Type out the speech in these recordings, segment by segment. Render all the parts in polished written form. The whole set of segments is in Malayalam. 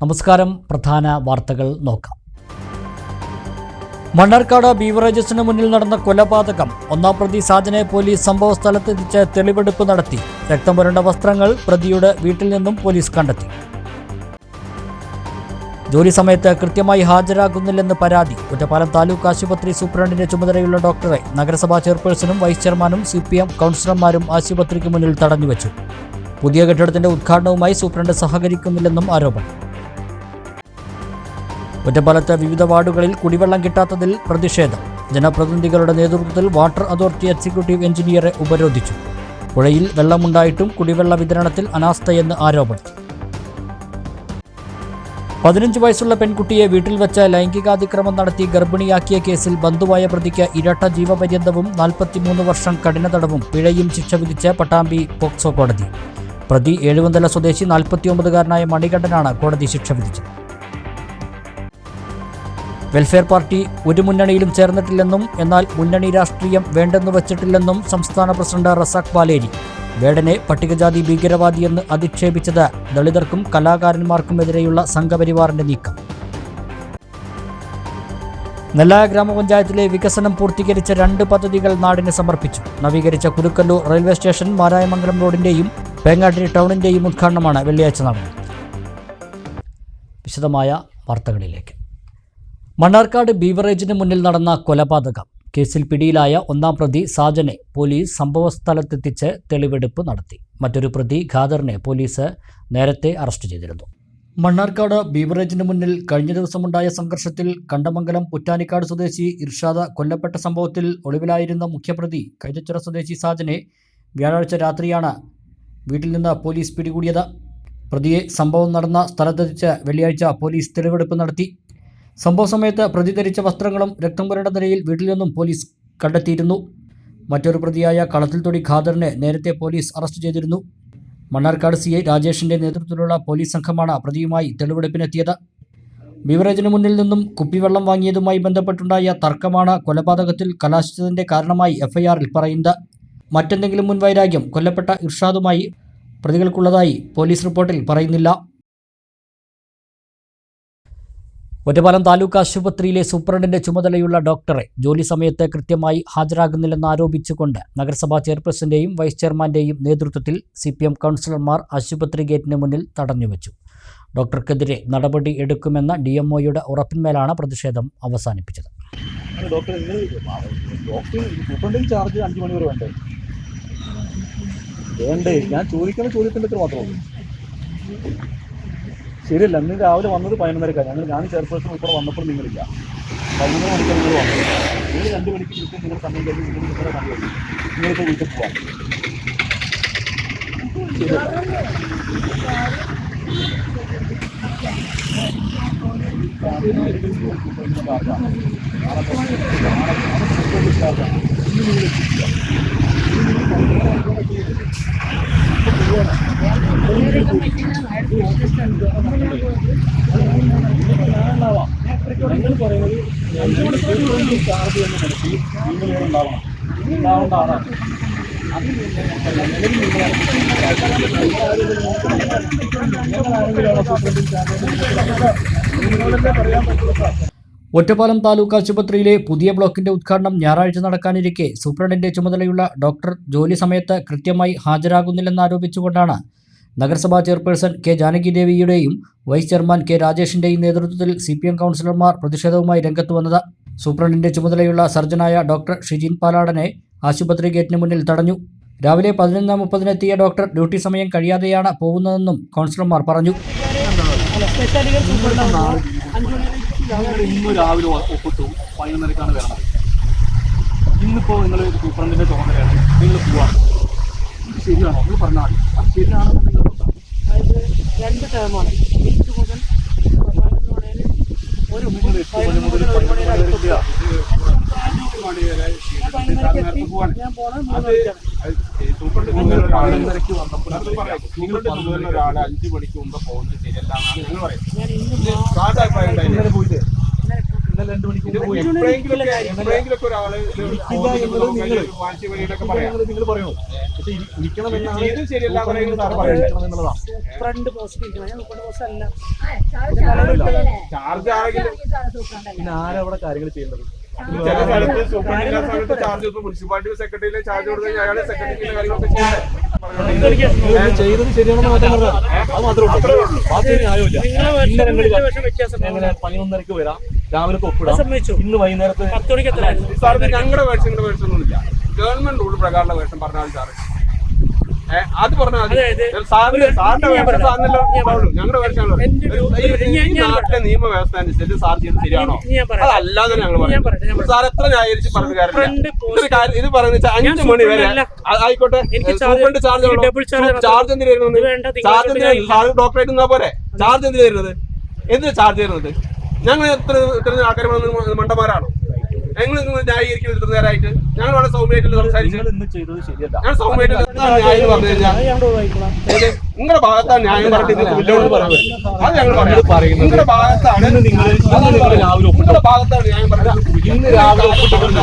നമസ്കാരം. പ്രധാന വാർത്തകൾ നോക്കാം. മണ്ണാർക്കാട് ബീവറേജസിന് മുന്നിൽ നടന്ന കൊലപാതകം. ഒന്നാം പ്രതി സാജനെ പോലീസ് സംഭവസ്ഥലത്തെത്തിച്ച് തെളിവെടുപ്പ് നടത്തി. രക്തം പുരണ്ട വസ്ത്രങ്ങൾ പ്രതിയുടെ വീട്ടിൽ നിന്നും പോലീസ് കണ്ടെത്തി. ജോലി സമയത്ത് കൃത്യമായി ഹാജരാകുന്നില്ലെന്ന് പരാതി. ഒറ്റപ്പാലം താലൂക്ക് ആശുപത്രി സൂപ്രണ്ടിന്റെ ചുമതലയുള്ള ഡോക്ടറെ നഗരസഭാ ചെയർപേഴ്സണും വൈസ് ചെയർമാനും CPM കൗൺസിലർമാരും ആശുപത്രിക്ക് മുന്നിൽ തടഞ്ഞുവച്ചു. പുതിയ കെട്ടിടത്തിന്റെ ഉദ്ഘാടനവുമായി സൂപ്രണ്ട് സഹകരിക്കുന്നില്ലെന്നും ആരോപണം. ഒറ്റപ്പാലത്ത് വിവിധ വാർഡുകളിൽ കുടിവെള്ളം കിട്ടാത്തതിൽ പ്രതിഷേധം. ജനപ്രതിനിധികളുടെ നേതൃത്വത്തിൽ വാട്ടർ അതോറിറ്റി എക്സിക്യൂട്ടീവ് എഞ്ചിനീയറെ ഉപരോധിച്ചു. പുഴയിൽ വെള്ളമുണ്ടായിട്ടും കുടിവെള്ള വിതരണത്തിൽ അനാസ്ഥയെന്ന് ആരോപണം. 15 വയസ്സുള്ള പെൺകുട്ടിയെ വീട്ടിൽ വെച്ച് ലൈംഗികാതിക്രമം നടത്തി ഗർഭിണിയാക്കിയ കേസിൽ ബന്ധുവായ പ്രതിക്ക് ഇരട്ട ജീവപര്യന്തവും 43 വർഷം കഠിന തടവും പിഴയും ശിക്ഷ വിധിച്ച് പട്ടാമ്പി പോക്സോ കോടതി. പ്രതി ഏഴുവന്തല സ്വദേശി 49-കാരനായ മണികണ്ഠനാണ് കോടതി ശിക്ഷ വിധിച്ചത്. വെൽഫെയർ പാർട്ടി ഒരു മുന്നണിയിലും ചേർന്നിട്ടില്ലെന്നും എന്നാൽ മുന്നണി രാഷ്ട്രീയം വേണ്ടെന്ന് വച്ചിട്ടില്ലെന്നും സംസ്ഥാന പ്രസിഡന്റ് റസാഖ് പാലേരി. വേടനെ പട്ടികജാതി ഭീകരവാദിയെന്ന് അധിക്ഷേപിച്ചത് ദളിതർക്കും കലാകാരന്മാർക്കുമെതിരെയുള്ള സംഘപരിവാറിന്റെ നീക്കം. നെല്ലായ ഗ്രാമപഞ്ചായത്തിലെ വികസനം പൂർത്തീകരിച്ച 2 പദ്ധതികൾ നാടിന് സമർപ്പിച്ചു. നവീകരിച്ച കുരുക്കല്ലൂർ റെയിൽവേ സ്റ്റേഷൻ, മാരായമംഗലം റോഡിന്റെയും പേങ്ങാട്ടിരി ടൗണിന്റെയും ഉദ്ഘാടനമാണ് വെള്ളിയാഴ്ച നടന്നത്. വിശദമായ വാർത്തകളിലേക്ക്. മണ്ണാർക്കാട് ബീവറേജിന് മുന്നിൽ നടന്ന കൊലപാതകം. കേസിൽ പിടിയിലായ ഒന്നാം പ്രതി സാജനെ പോലീസ് സംഭവസ്ഥലത്തെത്തിച്ച് തെളിവെടുപ്പ് നടത്തി. മറ്റൊരു പ്രതി ഖാദറിനെ പോലീസ് നേരത്തെ അറസ്റ്റ് ചെയ്തിരുന്നു. മണ്ണാർക്കാട് ബീവറേജിന് മുന്നിൽ കഴിഞ്ഞ ദിവസമുണ്ടായ സംഘർഷത്തിൽ കണ്ടമംഗലം പുറ്റാനിക്കാട് സ്വദേശി ഇർഷാദ് കൊല്ലപ്പെട്ട സംഭവത്തിൽ ഒളിവിലായിരുന്ന മുഖ്യപ്രതി കൈതച്ചിറ സ്വദേശി സാജനെ വ്യാഴാഴ്ച രാത്രിയാണ് വീട്ടിൽ നിന്ന് പോലീസ് പിടികൂടിയത്. പ്രതിയെ സംഭവം നടന്ന സ്ഥലത്തെത്തിച്ച് വെള്ളിയാഴ്ച പോലീസ് തെളിവെടുപ്പ് നടത്തി. സംഭവ സമയത്ത് പ്രതി ധരിച്ച വസ്ത്രങ്ങളും രക്തം പുരണ്ട നിലയിൽ വീട്ടിൽ നിന്നും പോലീസ് കണ്ടെത്തിയിരുന്നു. മറ്റൊരു പ്രതിയായ കളത്തിൽ തൊടി ഖാദറിനെ നേരത്തെ പോലീസ് അറസ്റ്റ് ചെയ്തിരുന്നു. മണ്ണാർക്കാട് CI രാജേഷിന്റെ നേതൃത്വത്തിലുള്ള പോലീസ് സംഘമാണ് പ്രതിയുമായി തെളിവെടുപ്പിനെത്തിയത്. ബീവറേജിന് മുന്നിൽ നിന്നും കുപ്പിവെള്ളം വാങ്ങിയതുമായി ബന്ധപ്പെട്ടുണ്ടായ തർക്കമാണ് കൊലപാതകത്തിൽ കലാശിച്ചതിന്റെ കാരണമായി FIR-ൽ പറയുന്നത്. മറ്റെന്തെങ്കിലും മുൻവൈരാഗ്യം കൊല്ലപ്പെട്ട ഇർഷാദുമായി പ്രതികൾക്കുള്ളതായി പോലീസ് റിപ്പോർട്ടിൽ പറയുന്നില്ല. ഒറ്റപ്പാലം താലൂക്ക് ആശുപത്രിയിലെ സൂപ്രണ്ടിന്റെ ചുമതലയുള്ള ഡോക്ടറെ ജോലി സമയത്ത് കൃത്യമായി ഹാജരാകുന്നില്ലെന്ന് ആരോപിച്ചുകൊണ്ട് നഗരസഭാ ചെയർപേഴ്സന്റെയും വൈസ് ചെയർമാന്റെയും നേതൃത്വത്തിൽ CPM കൗൺസിലർമാർ ആശുപത്രി ഗേറ്റിന് മുന്നിൽ തടഞ്ഞുവച്ചു. ഡോക്ടർക്കെതിരെ നടപടി എടുക്കുമെന്ന DMOയുടെ ഉറപ്പിന്മേലാണ് പ്രതിഷേധം അവസാനിപ്പിച്ചത്. ശരിയല്ല. ഇന്ന് രാവിലെ വന്നത് 11:30. ഞാൻ ചെയർപേഴ്സൺ ഉൾപ്പെടെ വന്നപ്പോൾ നിങ്ങളില്ല. 11 മണിക്ക് നിങ്ങൾ വന്നു. നിങ്ങൾ 2 മണിക്ക് കൃത്യം നിങ്ങൾ സമയം കഴിഞ്ഞ് നിങ്ങൾ നിങ്ങളുടെ പണി കഴിഞ്ഞു. നിങ്ങളിപ്പോൾ വീട്ടിൽ പോവാം. ഞങ്ങൾ പറയുന്നത് 5 മണിക്കൂർ ചാർജ് ചെയ്യുന്ന നിലയ്ക്ക് നിങ്ങളിവിടെ ഉണ്ടാവണം. ഉണ്ടാവേണ്ട ആളാണ്. അത് നിലവിൽ നിങ്ങളെ പറയാൻ പറ്റുള്ള. ഒറ്റപ്പാലം താലൂക്ക് ആശുപത്രിയിലെ പുതിയ ബ്ലോക്കിന്റെ ഉദ്ഘാടനം ഞായറാഴ്ച നടക്കാനിരിക്കെ സൂപ്രണ്ടിന്റെ ചുമതലയുള്ള ഡോക്ടർ ജോലി സമയത്ത് കൃത്യമായി ഹാജരാകുന്നില്ലെന്നാരോപിച്ചുകൊണ്ടാണ് നഗരസഭാ ചെയർപേഴ്സൺ K ജാനകിദേവിയുടെയും വൈസ് ചെയർമാൻ K രാജേഷിന്റെയും നേതൃത്വത്തിൽ CPM കൗൺസിലർമാർ പ്രതിഷേധവുമായി രംഗത്ത് വന്നത്. സൂപ്രണ്ടിന്റെ ചുമതലയുള്ള സർജനായ ഡോക്ടർ ഷിജിൻ പാലാടനെ ആശുപത്രി ഗേറ്റിന് മുന്നിൽ തടഞ്ഞു. രാവിലെ 11:30-നെത്തിയ ഡോക്ടർ ഡ്യൂട്ടി സമയം കഴിയാതെയാണ് പോകുന്നതെന്നും കൗൺസിലർമാർ പറഞ്ഞു. ഇന്ന് രാവിലെ ഒപ്പിട്ടു 11:30-ക്കാണ് വരണത്. ഇന്നിപ്പോൾ നിങ്ങൾ സൂപ്രണ്ടിന്റെ ചുമതലയാണ്. നിങ്ങൾ പോവാണ്. ശരിയാണോ? നിങ്ങൾ പറഞ്ഞാൽ മതി. അത് ശരിയാണെന്ന് നിങ്ങൾ അതായത് 2 ടേമാണ്. 8 മുതൽ 11 വരെ ഒരു 11 മുതൽ 1 മണി വരെ നിങ്ങളുടെ ഒരാളെ 5 മണിക്ക് മുമ്പ് പോകുന്നത് ശരിയല്ല എന്നാണ് നിങ്ങൾ പറയുന്നത്. ഇന്നലെ 2 മണിക്ക് നിങ്ങൾ പറയണോ? പക്ഷെ ഇരിക്കണമെന്നാണ് എന്നുള്ളതാണ്. ഫ്രണ്ട് പോസ്റ്റ് ഞാൻ 30 പോസ്റ്റ് അല്ല. പിന്നെ ആരവിടെ കാര്യങ്ങൾ ചെയ്യേണ്ടത്? ചില സ്ഥലത്ത് സൂപ്രണ്ടിന്റെ സ്ഥലത്ത് ചാർജ് മുനിസിപ്പാലിറ്റി സെക്രട്ടറിയിലെ ചാർജ് കൊടുത്തു കഴിഞ്ഞാൽ അയാളെ സെക്രട്ടറിയുടെ കാര്യങ്ങളൊക്കെ ചെയ്തത് ശരിയാണെന്ന് മാത്രം പറഞ്ഞാൽ അത് മാത്രമേ ഉള്ളൂ. ബാക്കി ന്യായമില്ല. എങ്ങനെ 11:30 വരാം, രാവിലെ ഒപ്പിടാം, ഇന്ന് വൈകുന്നേരത്ത് സാറിന് ഞങ്ങളുടെ വേർഷൻ ഒന്നുമില്ല. ഗവൺമെന്റ് റൂൾ പ്രകാരമുള്ള വേർഷൻ പറഞ്ഞാൽ സാറ് അത് പറഞ്ഞാൽ സാറിന്റെ വേർഷൻ സാറിനല്ലോ ഞങ്ങളുടെ വേർഷൻ നാട്ടിലെ നിയമവ്യവസ്ഥ അനുസരിച്ച് സാർ ചെയ്ത് ശരിയാണോ? അതല്ലാതെ ഞങ്ങൾ പറയും. സാർ എത്ര ന്യായീകരിച്ച് പറഞ്ഞ കാര്യം ഇത് പറയുന്നത് 5 മണി വരെ ആയിക്കോട്ടെ. സൂപ്രണ്ട് ചാർജ് എന്തിനു വരുന്നത്? ചാർജ് എന്തിനാണ് സാർ ഡോക്ടറേറ്റ് നിന്നാ പോരെ? ചാർജ് എന്തിനു വരുന്നത്? എന്തിനാ ചാർജ് ചെയ്യുന്നത്? ഞങ്ങൾ ഇത്ര ആൾക്കാർ മണ്ടന്മാരാണോ? ഞങ്ങൾ ന്യായീകരിക്കുന്നത് ഇത്ര നേരമായിട്ട്? ഞങ്ങൾ വളരെ സൗമ്യമായിട്ട് സംസാരിച്ചു. ഞാൻ സൗമ്യമായിട്ട് ന്യായം പറഞ്ഞു കഴിഞ്ഞാൽ നിങ്ങളുടെ ഭാഗത്താണ് ന്യായം പറഞ്ഞിട്ട് അത് ഞങ്ങൾ പറയുന്നത്. നിങ്ങളുടെ ഭാഗത്താണ് നിങ്ങളുടെ ഭാഗത്താണ് ന്യായം പറഞ്ഞത്. ഇന്ന് രാവിലെ ഒപ്പിട്ടുണ്ട്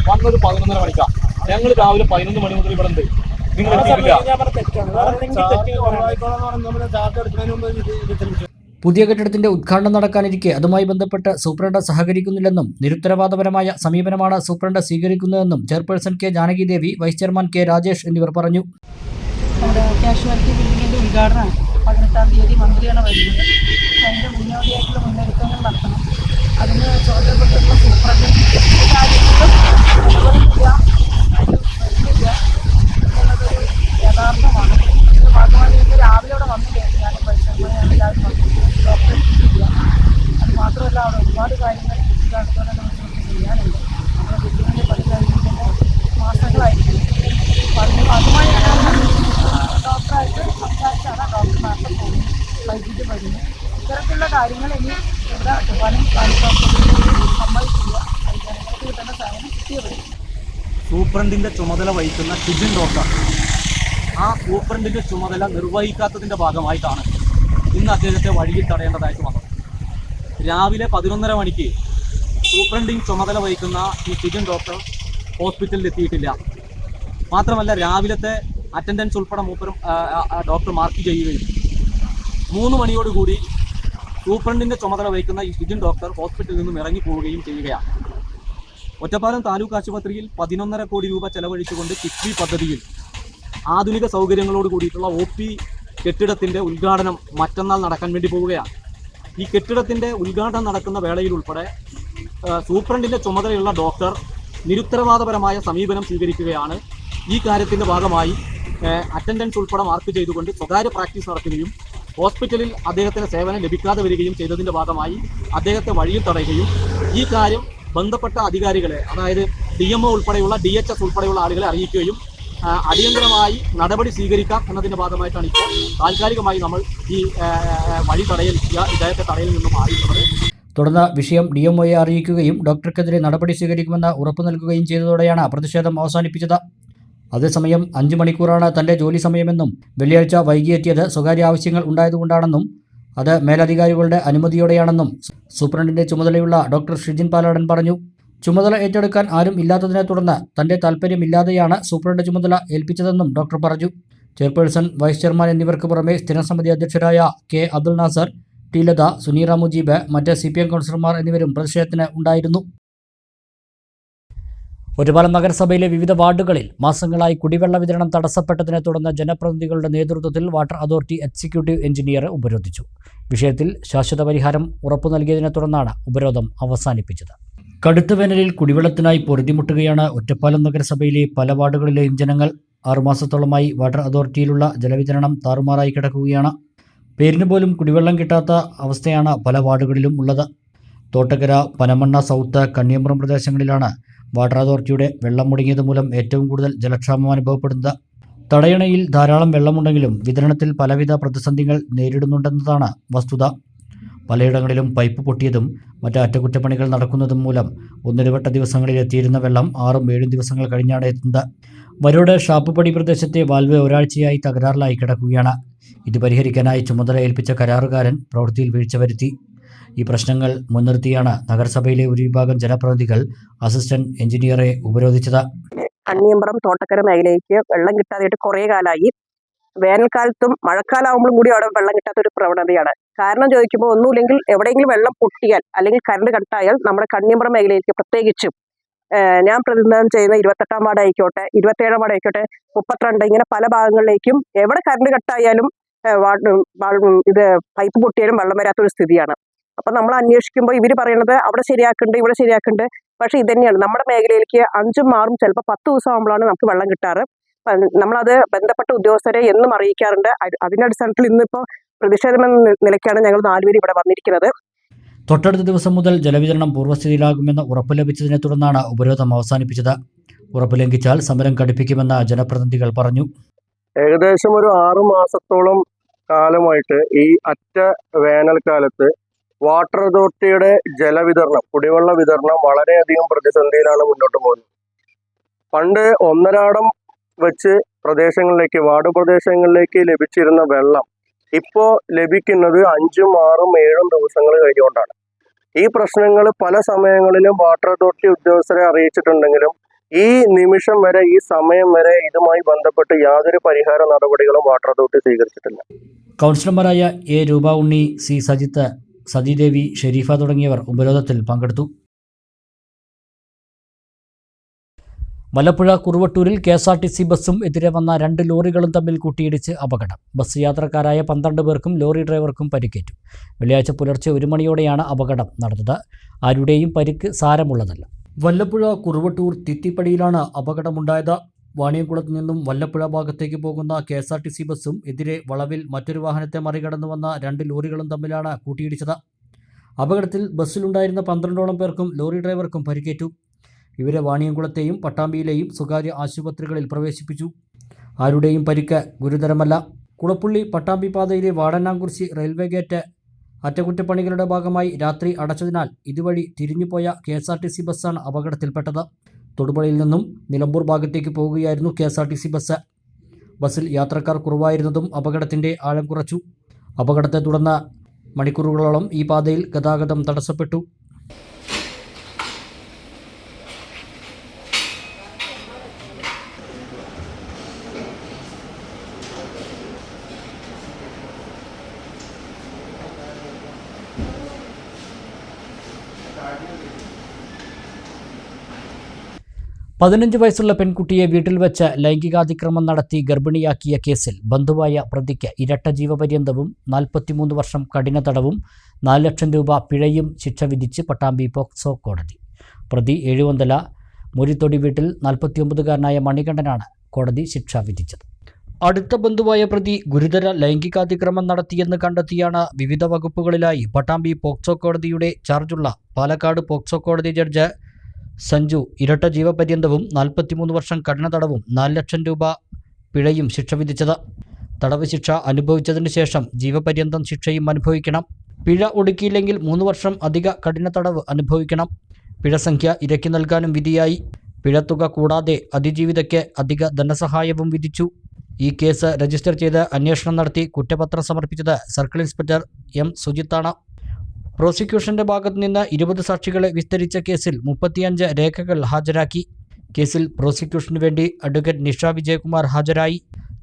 വന്നത് 11:30 മണിക്കാണ്. ഞങ്ങൾ രാവിലെ 11 മണി മുതൽ ഇവിടെ ഉണ്ട്. നിങ്ങൾ പുതിയ കെട്ടിടത്തിന്റെ ഉദ്ഘാടനം നടക്കാനിരിക്കെ അതുമായി ബന്ധപ്പെട്ട് സൂപ്രണ്ട് സഹകരിക്കുന്നില്ലെന്നും നിരുത്തരവാദപരമായ സമീപനമാണ് സൂപ്രണ്ട് സ്വീകരിക്കുന്നതെന്നും chairperson K Janakidevi, vice chairman K Rajesh എന്നിവർ പറഞ്ഞു. നമ്മുടെ കാഷ്വാലിറ്റി ബിൽഡിങ്ങിൻ്റെ ഉദ്ഘാടനം 18-ാം തീയതി മന്ത്രിയാണ് വരുന്നത്. അതിൻ്റെ മുന്നോടിയായിട്ടുള്ള മുന്നൊരുക്കങ്ങൾ നടത്തണം. അതിന് ചുമതലപ്പെട്ടുള്ള സൂപ്രണ്ട് കാര്യങ്ങളും വരുന്നില്ല എന്നുള്ളതൊരു യഥാർത്ഥമാണ്. ഇതിൻ്റെ ഭാഗമായി ഇന്ന് രാവിലെ അവിടെ വന്നില്ലേ, ഞാൻ പരിശ്രമം എല്ലാവരും വന്നു. ഡോക്ടറെ കിട്ടിയില്ല. അത് മാത്രമല്ല അവിടെ ഒരുപാട് കാര്യങ്ങൾ ഉദ്ഘാടനത്തോടെ നമുക്ക് ചെയ്യാനുണ്ട്. നമ്മുടെ ബിൽഡിങ്ങിൻ്റെ പണി കഴിഞ്ഞിട്ട് മാസങ്ങളായിരിക്കും. അതുമായി ഡോക്ടറായിട്ട് സംസാരിച്ചാണ് ഡോക്ടർമാരുടെ പോകുന്നത്, വൈകിട്ട് വരുന്നത്. ഇത്തരത്തിലുള്ള കാര്യങ്ങൾ ഇനി ഇവിടെ വനം സമ്മതിക്കില്ല. ജനങ്ങൾക്ക് കിട്ടുന്ന സേവനം കിട്ടിയേ വരും. സൂപ്രണ്ടിൻ്റെ ചുമതല വഹിക്കുന്ന ഷിജിൻ ഡോക്ടർ ആ സൂപ്രണ്ടിൻ്റെ ചുമതല നിർവഹിക്കാത്തതിൻ്റെ ഭാഗമായിട്ടാണ് ഇന്ന് അദ്ദേഹത്തെ വഴിയിൽ തടയേണ്ടതായിട്ട് വന്നത്. രാവിലെ 11:30 മണിക്ക് സൂപ്രണ്ടിങ് ചുമതല വഹിക്കുന്ന ഈ ഷിജിൻ ഡോക്ടർ ഹോസ്പിറ്റലിൽ എത്തിയിട്ടില്ല. മാത്രമല്ല രാവിലത്തെ അറ്റൻഡൻസ് ഉൾപ്പെടെ ഡോക്ടർ മാർക്ക് ചെയ്യുകയും 3 മണിയോടുകൂടി സൂപ്രണ്ടിൻ്റെ ചുമതല വഹിക്കുന്ന ഈ ഷിജിൻ ഡോക്ടർ ഹോസ്പിറ്റലിൽ നിന്നും ഇറങ്ങിപ്പോവുകയും ചെയ്യുകയാണ്. ഒറ്റപ്പാലം താലൂക്ക് ആശുപത്രിയിൽ 11.5 കോടി രൂപ ചെലവഴിച്ചുകൊണ്ട് കിഫ്ബി പദ്ധതിയിൽ ആധുനിക സൗകര്യങ്ങളോട് കൂടിയിട്ടുള്ള OP കെട്ടിടത്തിൻ്റെ ഉദ്ഘാടനം മറ്റന്നാൾ നടക്കാൻ വേണ്ടി പോവുകയാണ്. ഈ കെട്ടിടത്തിൻ്റെ ഉദ്ഘാടനം നടക്കുന്ന വേളയിൽ ഉൾപ്പെടെ സൂപ്രണ്ടിൻ്റെ ചുമതലയുള്ള ഡോക്ടർ നിരുത്തരവാദപരമായ സമീപനം സ്വീകരിക്കുകയാണ്. ഈ കാര്യത്തിൻ്റെ ഭാഗമായി അറ്റൻഡൻസ് ഉൾപ്പെടെ മാർക്ക് ചെയ്തുകൊണ്ട് സ്വകാര്യ പ്രാക്ടീസ് നടത്തുകയും ഹോസ്പിറ്റലിൽ അദ്ദേഹത്തിന് സേവനം ലഭിക്കാതെ വരികയും ചെയ്തതിൻ്റെ ഭാഗമായി അദ്ദേഹത്തെ വഴിയിൽ തടയുകയും ഈ കാര്യം ബന്ധപ്പെട്ട അധികാരികളെ, അതായത് DMO ഉൾപ്പെടെയുള്ള DHS ഉൾപ്പെടെയുള്ള ആളുകളെ അറിയിക്കുകയും അടിയന്തരമായി നടപടി സ്വീകരിക്കാം എന്നതിൻ്റെ ഭാഗമായിട്ടാണ് ഇപ്പോൾ താൽക്കാലികമായി നമ്മൾ ഈ വഴി തടയൽ ഇദ്ദേഹത്തെ തടയിൽ നിന്നും മാറിയിട്ടുള്ളത്. തുടർന്ന് വിഷയം DMOയെ അറിയിക്കുകയും ഡോക്ടർക്കെതിരെ നടപടി സ്വീകരിക്കുമെന്ന് ഉറപ്പു നൽകുകയും ചെയ്തതോടെയാണ് പ്രതിഷേധം അവസാനിപ്പിച്ചത്. അതേസമയം 5 മണിക്കൂറാണ് തൻ്റെ ജോലി സമയമെന്നും വെള്ളിയാഴ്ച വൈകിയെത്തിയത് സ്വകാര്യ ആവശ്യങ്ങൾ ഉണ്ടായതുകൊണ്ടാണെന്നും അത് മേലധികാരികളുടെ അനുമതിയോടെയാണെന്നും സൂപ്രണ്ടിൻ്റെ ചുമതലയുള്ള ഡോക്ടർ ഷിജിൻ പാലാടൻ പറഞ്ഞു. ചുമതല ഏറ്റെടുക്കാൻ ആരും ഇല്ലാത്തതിനെ തുടർന്ന് തൻ്റെ താൽപ്പര്യമില്ലാതെയാണ് സൂപ്രണ്ട് ചുമതല ഏൽപ്പിച്ചതെന്നും ഡോക്ടർ പറഞ്ഞു. ചെയർപേഴ്സൺ, വൈസ് ചെയർമാൻ എന്നിവർക്ക് പുറമെ സ്ഥിരം സമിതി അധ്യക്ഷരായ കെ അബ്ദുൽ നാസർ, ടി ലത, സുനീറ മുജീബ്, മറ്റ് CPM കൗൺസിലർമാർ എന്നിവരും പ്രതിഷേധത്തിന് ഉണ്ടായിരുന്നു. ഒറ്റപ്പാലം നഗരസഭയിലെ വിവിധ വാർഡുകളിൽ മാസങ്ങളായി കുടിവെള്ള വിതരണം തടസ്സപ്പെട്ടതിനെ തുടർന്ന് ജനപ്രതിനിധികളുടെ നേതൃത്വത്തിൽ വാട്ടർ അതോറിറ്റി എക്സിക്യൂട്ടീവ് എഞ്ചിനീയറെ ഉപരോധിച്ചു. വിഷയത്തിൽ ശാശ്വത പരിഹാരം ഉറപ്പു നൽകിയതിനെ തുടർന്നാണ് ഉപരോധം അവസാനിപ്പിച്ചത്. കടുത്ത വേനലിൽ കുടിവെള്ളത്തിനായി പൊറുതിമുട്ടുകയാണ് ഒറ്റപ്പാലം നഗരസഭയിലെ പല വാർഡുകളിലെയും ജനങ്ങൾ. 6 മാസത്തോളമായി വാട്ടർ അതോറിറ്റിയിലുള്ള ജലവിതരണം താറുമാറായി കിടക്കുകയാണ്. പേരിന് പോലും കുടിവെള്ളം കിട്ടാത്ത അവസ്ഥയാണ് പല വാർഡുകളിലും ഉള്ളത്. തോട്ടക്കര, പനമണ്ണ സൗത്ത്, കണ്ണിയമ്പുറം പ്രദേശങ്ങളിലാണ് വാട്ടർ അതോറിറ്റിയുടെ വെള്ളം മുടങ്ങിയത് മൂലം ഏറ്റവും കൂടുതൽ ജലക്ഷാമം അനുഭവപ്പെടുന്നത്. തടയണയിൽ ധാരാളം വെള്ളമുണ്ടെങ്കിലും വിതരണത്തിൽ പലവിധ പ്രതിസന്ധികൾ നേരിടുന്നുണ്ടെന്നതാണ് വസ്തുത. പലയിടങ്ങളിലും പൈപ്പ് പൊട്ടിയതും മറ്റ് അറ്റകുറ്റപ്പണികൾ നടക്കുന്നതും മൂലം ഒന്നിടവിട്ട ദിവസങ്ങളിൽ എത്തിയിരുന്ന വെള്ളം 6-7 ദിവസങ്ങൾ കഴിഞ്ഞാണ് എത്തുന്നത്. വരോട് ഷാപ്പുപടി പ്രദേശത്തെ വാൽവ് ഒരാഴ്ചയായി തകരാറിലായി കിടക്കുകയാണ്. ഇത് പരിഹരിക്കാനായി ചുമതല ഏൽപ്പിച്ച കരാറുകാരൻ പ്രവൃത്തിയിൽ വീഴ്ച വരുത്തി. ഈ പ്രശ്നങ്ങൾ മുൻനിർത്തിയാണ് നഗരസഭയിലെ ഒരു വിഭാഗം ജനപ്രതിനിധികൾ അസിസ്റ്റന്റ് എഞ്ചിനീയറെ ഉപരോധിച്ചത്. കണ്ണിയമ്പറം തോട്ടക്കര മേഖലയ്ക്ക് വെള്ളം കിട്ടാതായിട്ട് കുറേ കാലമായി. വേനൽക്കാലത്തും മഴക്കാലമാകുമ്പോഴും കൂടി അവിടെ വെള്ളം കിട്ടാത്ത ഒരു പ്രവണതയാണ്. കാരണം ചോദിക്കുമ്പോൾ ഒന്നുമില്ലെങ്കിൽ എവിടെയെങ്കിലും വെള്ളം പൊട്ടിയാൽ അല്ലെങ്കിൽ കറണ്ട് കട്ടായാൽ നമ്മുടെ കണ്ണിയമ്പറം മേഖലയിലേക്ക് പ്രത്യേകിച്ചും ഞാൻ പ്രതിനിധാനം ചെയ്യുന്ന 28-ാം വാർഡ് ആയിക്കോട്ടെ, 27-ാം വാർഡ് ആയിക്കോട്ടെ, 32 ഇങ്ങനെ പല ഭാഗങ്ങളിലേക്കും എവിടെ കറണ്ട് കട്ടായാലും ഇത് പൈപ്പ് പൊട്ടിയാലും വെള്ളം വരാത്തൊരു സ്ഥിതിയാണ്. അപ്പം നമ്മൾ അന്വേഷിക്കുമ്പോൾ ഇവർ പറയുന്നത് അവിടെ ശരിയാക്കുന്നുണ്ട്, ഇവിടെ ശരിയാക്കുന്നുണ്ട്. പക്ഷേ ഇതന്നെയാണ് നമ്മുടെ മേഖലയിലേക്ക് 5ഉം 6ഉം ചിലപ്പോൾ 10 ദിവസം ആകുമ്പോഴാണ് നമുക്ക് വെള്ളം കിട്ടാറ്. നമ്മളത് ബന്ധപ്പെട്ട ഉദ്യോഗസ്ഥരെ എന്നും അറിയിക്കാറുണ്ട്. അതിൻ്റെ അടിസ്ഥാനത്തിൽ ഇന്നിപ്പോൾ പ്രതിഷേധമെന്ന നിലയ്ക്കാണ് ഞങ്ങൾ 4 പേര് ഇവിടെ വന്നിരിക്കുന്നത്. തൊട്ടടുത്ത ദിവസം മുതൽ ജലവിതരണം പൂർവ്വസ്ഥിതിയിലാകുമെന്ന് ഉറപ്പ് ലഭിച്ചതിനെ തുടർന്നാണ് ഉപരോധം അവസാനിപ്പിച്ചത്. ഉറപ്പ് ലംഘിച്ചാൽ സമരം കടുപ്പിക്കുമെന്ന് ജനപ്രതിനിധികൾ പറഞ്ഞു. ഏകദേശം ഒരു 6 മാസത്തോളം കാലമായിട്ട് ഈ അറ്റ വേനൽക്കാലത്ത് വാട്ടർ അതോറിറ്റിയുടെ ജലവിതരണം, കുടിവെള്ള വിതരണം വളരെയധികം പ്രതിസന്ധിയിലാണ് മുന്നോട്ട് പോകുന്നത്. പണ്ട് ഒന്നരാടം വെച്ച് പ്രദേശങ്ങളിലേക്ക്, വാർഡ് പ്രദേശങ്ങളിലേക്ക് ലഭിച്ചിരുന്ന വെള്ളം ഇപ്പോൾ ലഭിക്കുന്നത് 5ഉം 6ഉം 7ഉം ദിവസങ്ങൾ കഴിഞ്ഞുകൊണ്ടാണ്. ഈ പ്രശ്നങ്ങൾ പല സമയങ്ങളിലും വാട്ടർ അതോറിറ്റി ഉദ്യോഗസ്ഥരെ അറിയിച്ചിട്ടുണ്ടെങ്കിലും ഈ നിമിഷം വരെ, ഈ സമയം വരെ ഇതുമായി ബന്ധപ്പെട്ട് യാതൊരു പരിഹാര നടപടികളും വാട്ടർ അതോറിറ്റി സ്വീകരിച്ചിട്ടില്ല. കൗൺസിലർമാരായ എ. രൂപ ഉണ്ണി, സി. സജിത്ത്, സതീദേവി, ഷെരീഫ തുടങ്ങിയവർ ഉപരോധത്തിൽ പങ്കെടുത്തു. മലപ്പുഴ കുറുവട്ടൂരിൽ KSRTC ബസ്സും എതിരെ വന്ന 2 ലോറികളും തമ്മിൽ കൂട്ടിയിടിച്ച് അപകടം. ബസ് യാത്രക്കാരായ 12 പേർക്കും ലോറി ഡ്രൈവർക്കും പരിക്കേറ്റു. വെള്ളിയാഴ്ച പുലർച്ചെ 1 മണിയോടെയാണ് അപകടം നടന്നത്. ആരുടെയും പരിക്ക് സാരമുള്ളതല്ല. വല്ലപ്പുഴ കുറുവട്ടൂർ തിത്തിപ്പടിയിലാണ് അപകടമുണ്ടായത്. വാണിയംകുളത്ത് നിന്നും വല്ലപ്പുഴ ഭാഗത്തേക്ക് പോകുന്ന KSRTC ബസ്സും എതിരെ വളവിൽ മറ്റൊരു വാഹനത്തെ മറികടന്നു വന്ന 2 ലോറികളും തമ്മിലാണ് കൂട്ടിയിടിച്ചത്. അപകടത്തിൽ ബസ്സിലുണ്ടായിരുന്ന 12ഓളം പേർക്കും ലോറി ഡ്രൈവർക്കും പരിക്കേറ്റു. ഇവരെ വാണിയംകുളത്തെയും പട്ടാമ്പിയിലെയും സ്വകാര്യ ആശുപത്രികളിൽ പ്രവേശിപ്പിച്ചു. ആരുടെയും പരിക്ക് ഗുരുതരമല്ല. കുളപ്പുള്ളി പട്ടാമ്പി പാതയിലെ വാടനാംകുറിശി റെയിൽവേ ഗേറ്റ് അറ്റകുറ്റപ്പണികളുടെ ഭാഗമായി രാത്രി അടച്ചതിനാൽ ഇതുവഴി തിരിഞ്ഞുപോയ KSRTC ബസ്സാണ് അപകടത്തിൽപ്പെട്ടത്. തൊടുപുഴയിൽ നിന്നും നിലമ്പൂർ ഭാഗത്തേക്ക് പോകുകയായിരുന്നു KSRTC ബസ്. ബസ്സിൽ യാത്രക്കാർ കുറവായിരുന്നതും അപകടത്തിൻ്റെ ആഴം കുറച്ചു. അപകടത്തെ തുടർന്ന് മണിക്കൂറുകളോളം ഈ പാതയിൽ ഗതാഗതം തടസ്സപ്പെട്ടു. പതിനഞ്ച് വയസ്സുള്ള പെൺകുട്ടിയെ വീട്ടിൽ വെച്ച് ലൈംഗികാതിക്രമം നടത്തി ഗർഭിണിയാക്കിയ കേസിൽ ബന്ധുവായ പ്രതിക്ക് ഇരട്ട ജീവപര്യന്തവും 43 വർഷം കഠിന തടവും 4 ലക്ഷം രൂപ പിഴയും ശിക്ഷ വിധിച്ച് പട്ടാമ്പി പോക്സോ കോടതി. പ്രതി ഏഴുവന്തല മുരിത്തൊടി വീട്ടിൽ 49-കാരനായ മണികണ്ഠനാണ് കോടതി ശിക്ഷ വിധിച്ചത്. അടുത്ത ബന്ധുവായ പ്രതി ഗുരുതര ലൈംഗികാതിക്രമം നടത്തിയെന്ന് കണ്ടെത്തിയാണ് വിവിധ വകുപ്പുകളിലായി പട്ടാമ്പി പോക്സോ കോടതിയുടെ ചാർജുള്ള പാലക്കാട് പോക്സോ കോടതി ജഡ്ജ് സഞ്ജു ഇരട്ട ജീവപര്യന്തവും 43 വർഷം കഠിന തടവും 4 ലക്ഷം രൂപ പിഴയും ശിക്ഷ വിധിച്ചത്. തടവ് ശിക്ഷ അനുഭവിച്ചതിന് ശേഷം ജീവപര്യന്തം ശിക്ഷയും അനുഭവിക്കണം. പിഴ ഒടുക്കിയില്ലെങ്കിൽ 3 വർഷം അധിക കഠിന തടവ് അനുഭവിക്കണം. പിഴസംഖ്യ ഇരയ്ക്ക് നൽകാനും വിധിയായി. പിഴത്തുക കൂടാതെ അതിജീവിതയ്ക്ക് അധിക ധനസഹായവും വിധിച്ചു. ഈ കേസ് രജിസ്റ്റർ ചെയ്ത് അന്വേഷണം നടത്തി കുറ്റപത്രം സമർപ്പിച്ചത് സർക്കിൾ ഇൻസ്പെക്ടർ M. സുജിത്താണ്. പ്രോസിക്യൂഷന്റെ ഭാഗത്തു നിന്ന് 20 സാക്ഷികളെ വിസ്തരിച്ച കേസിൽ 35 രേഖകൾ ഹാജരാക്കി. കേസിൽ പ്രോസിക്യൂഷനു വേണ്ടി അഡ്വക്കേറ്റ് നിഷ വിജയകുമാർ ഹാജരായി.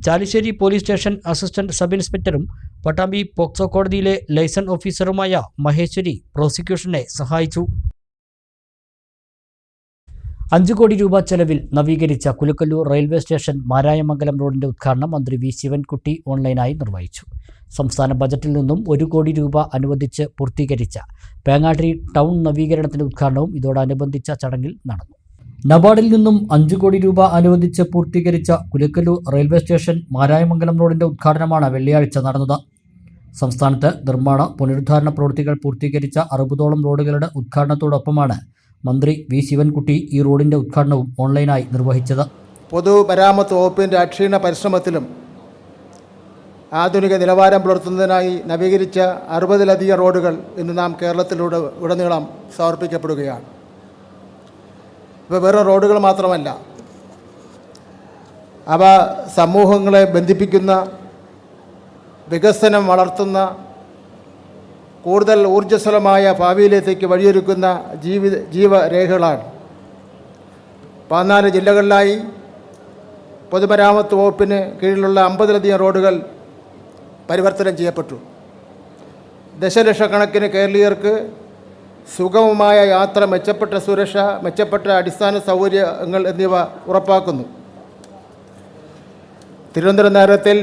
Chalissery police station assistant sub ഇൻസ്പെക്ടറും പട്ടാമ്പി പോക്സോ കോടതിയിലെ ലൈസൺ ഓഫീസറുമായ മഹേശ്വരി പ്രോസിക്യൂഷനെ സഹായിച്ചു. 5 കോടി രൂപ ചെലവിൽ നവീകരിച്ച കുലുക്കല്ലൂർ റെയിൽവേ സ്റ്റേഷൻ മാരായമംഗലം റോഡിന്റെ ഉദ്ഘാടനം മന്ത്രി വി. ശിവൻകുട്ടി ഓൺലൈനായി നിർവഹിച്ചു. സംസ്ഥാന ബജറ്റിൽ നിന്നും 1 കോടി രൂപ അനുവദിച്ച് പൂർത്തീകരിച്ച പേങ്ങാട്ടിരി ടൗൺ നവീകരണത്തിന്റെ ഉദ്ഘാടനവും ഇതോടനുബന്ധിച്ച ചടങ്ങിൽ നടന്നു. നബാർഡിൽ നിന്നും 5 കോടി രൂപ അനുവദിച്ച് പൂർത്തീകരിച്ച കുലുക്കല്ലൂർ റെയിൽവേ സ്റ്റേഷൻ മാരായമംഗലം റോഡിന്റെ ഉദ്ഘാടനമാണ് വെള്ളിയാഴ്ച നടന്നത്. സംസ്ഥാനത്ത് നിർമ്മാണ പുനരുദ്ധാരണ പ്രവൃത്തികൾ പൂർത്തീകരിച്ച 60ഓളം റോഡുകളുടെ ഉദ്ഘാടനത്തോടൊപ്പമാണ് മന്ത്രി വി. ശിവൻകുട്ടി ഈ റോഡിന്റെ ഉദ്ഘാടനവും ഓൺലൈനായി നിർവഹിച്ചത്. പൊതുമരാമത്ത് വകുപ്പിൻ്റെ അക്ഷീണ പരിശ്രമത്തിലും ആധുനിക നിലവാരം പുലർത്തുന്നതിനായി നവീകരിച്ച 60-ലധികം റോഡുകൾ ഇന്ന് നാം കേരളത്തിലൂടെ ഉടനീളം സമർപ്പിക്കപ്പെടുകയാണ്. ഇവ വെറും റോഡുകൾ മാത്രമല്ല, അവ സമൂഹങ്ങളെ ബന്ധിപ്പിക്കുന്ന, വികസനം വളർത്തുന്ന, കൂടുതൽ ഊർജ്ജസ്വലമായ ഭാവിയിലേക്ക് വഴിയൊരുക്കുന്ന ജീവരേഖകളാണ്. 14 ജില്ലകളിലായി പൊതുമരാമത്ത് വകുപ്പിന് കീഴിലുള്ള 50-ലധികം റോഡുകൾ പരിവർത്തനം ചെയ്യപ്പെട്ടു. ദശലക്ഷക്കണക്കിന് കേരളീയർക്ക് സുഗമമായ യാത്ര, മെച്ചപ്പെട്ട സുരക്ഷ, മെച്ചപ്പെട്ട അടിസ്ഥാന സൗകര്യങ്ങൾ എന്നിവ ഉറപ്പാക്കുന്നു. തിരുവനന്തപുരം നഗരത്തിൽ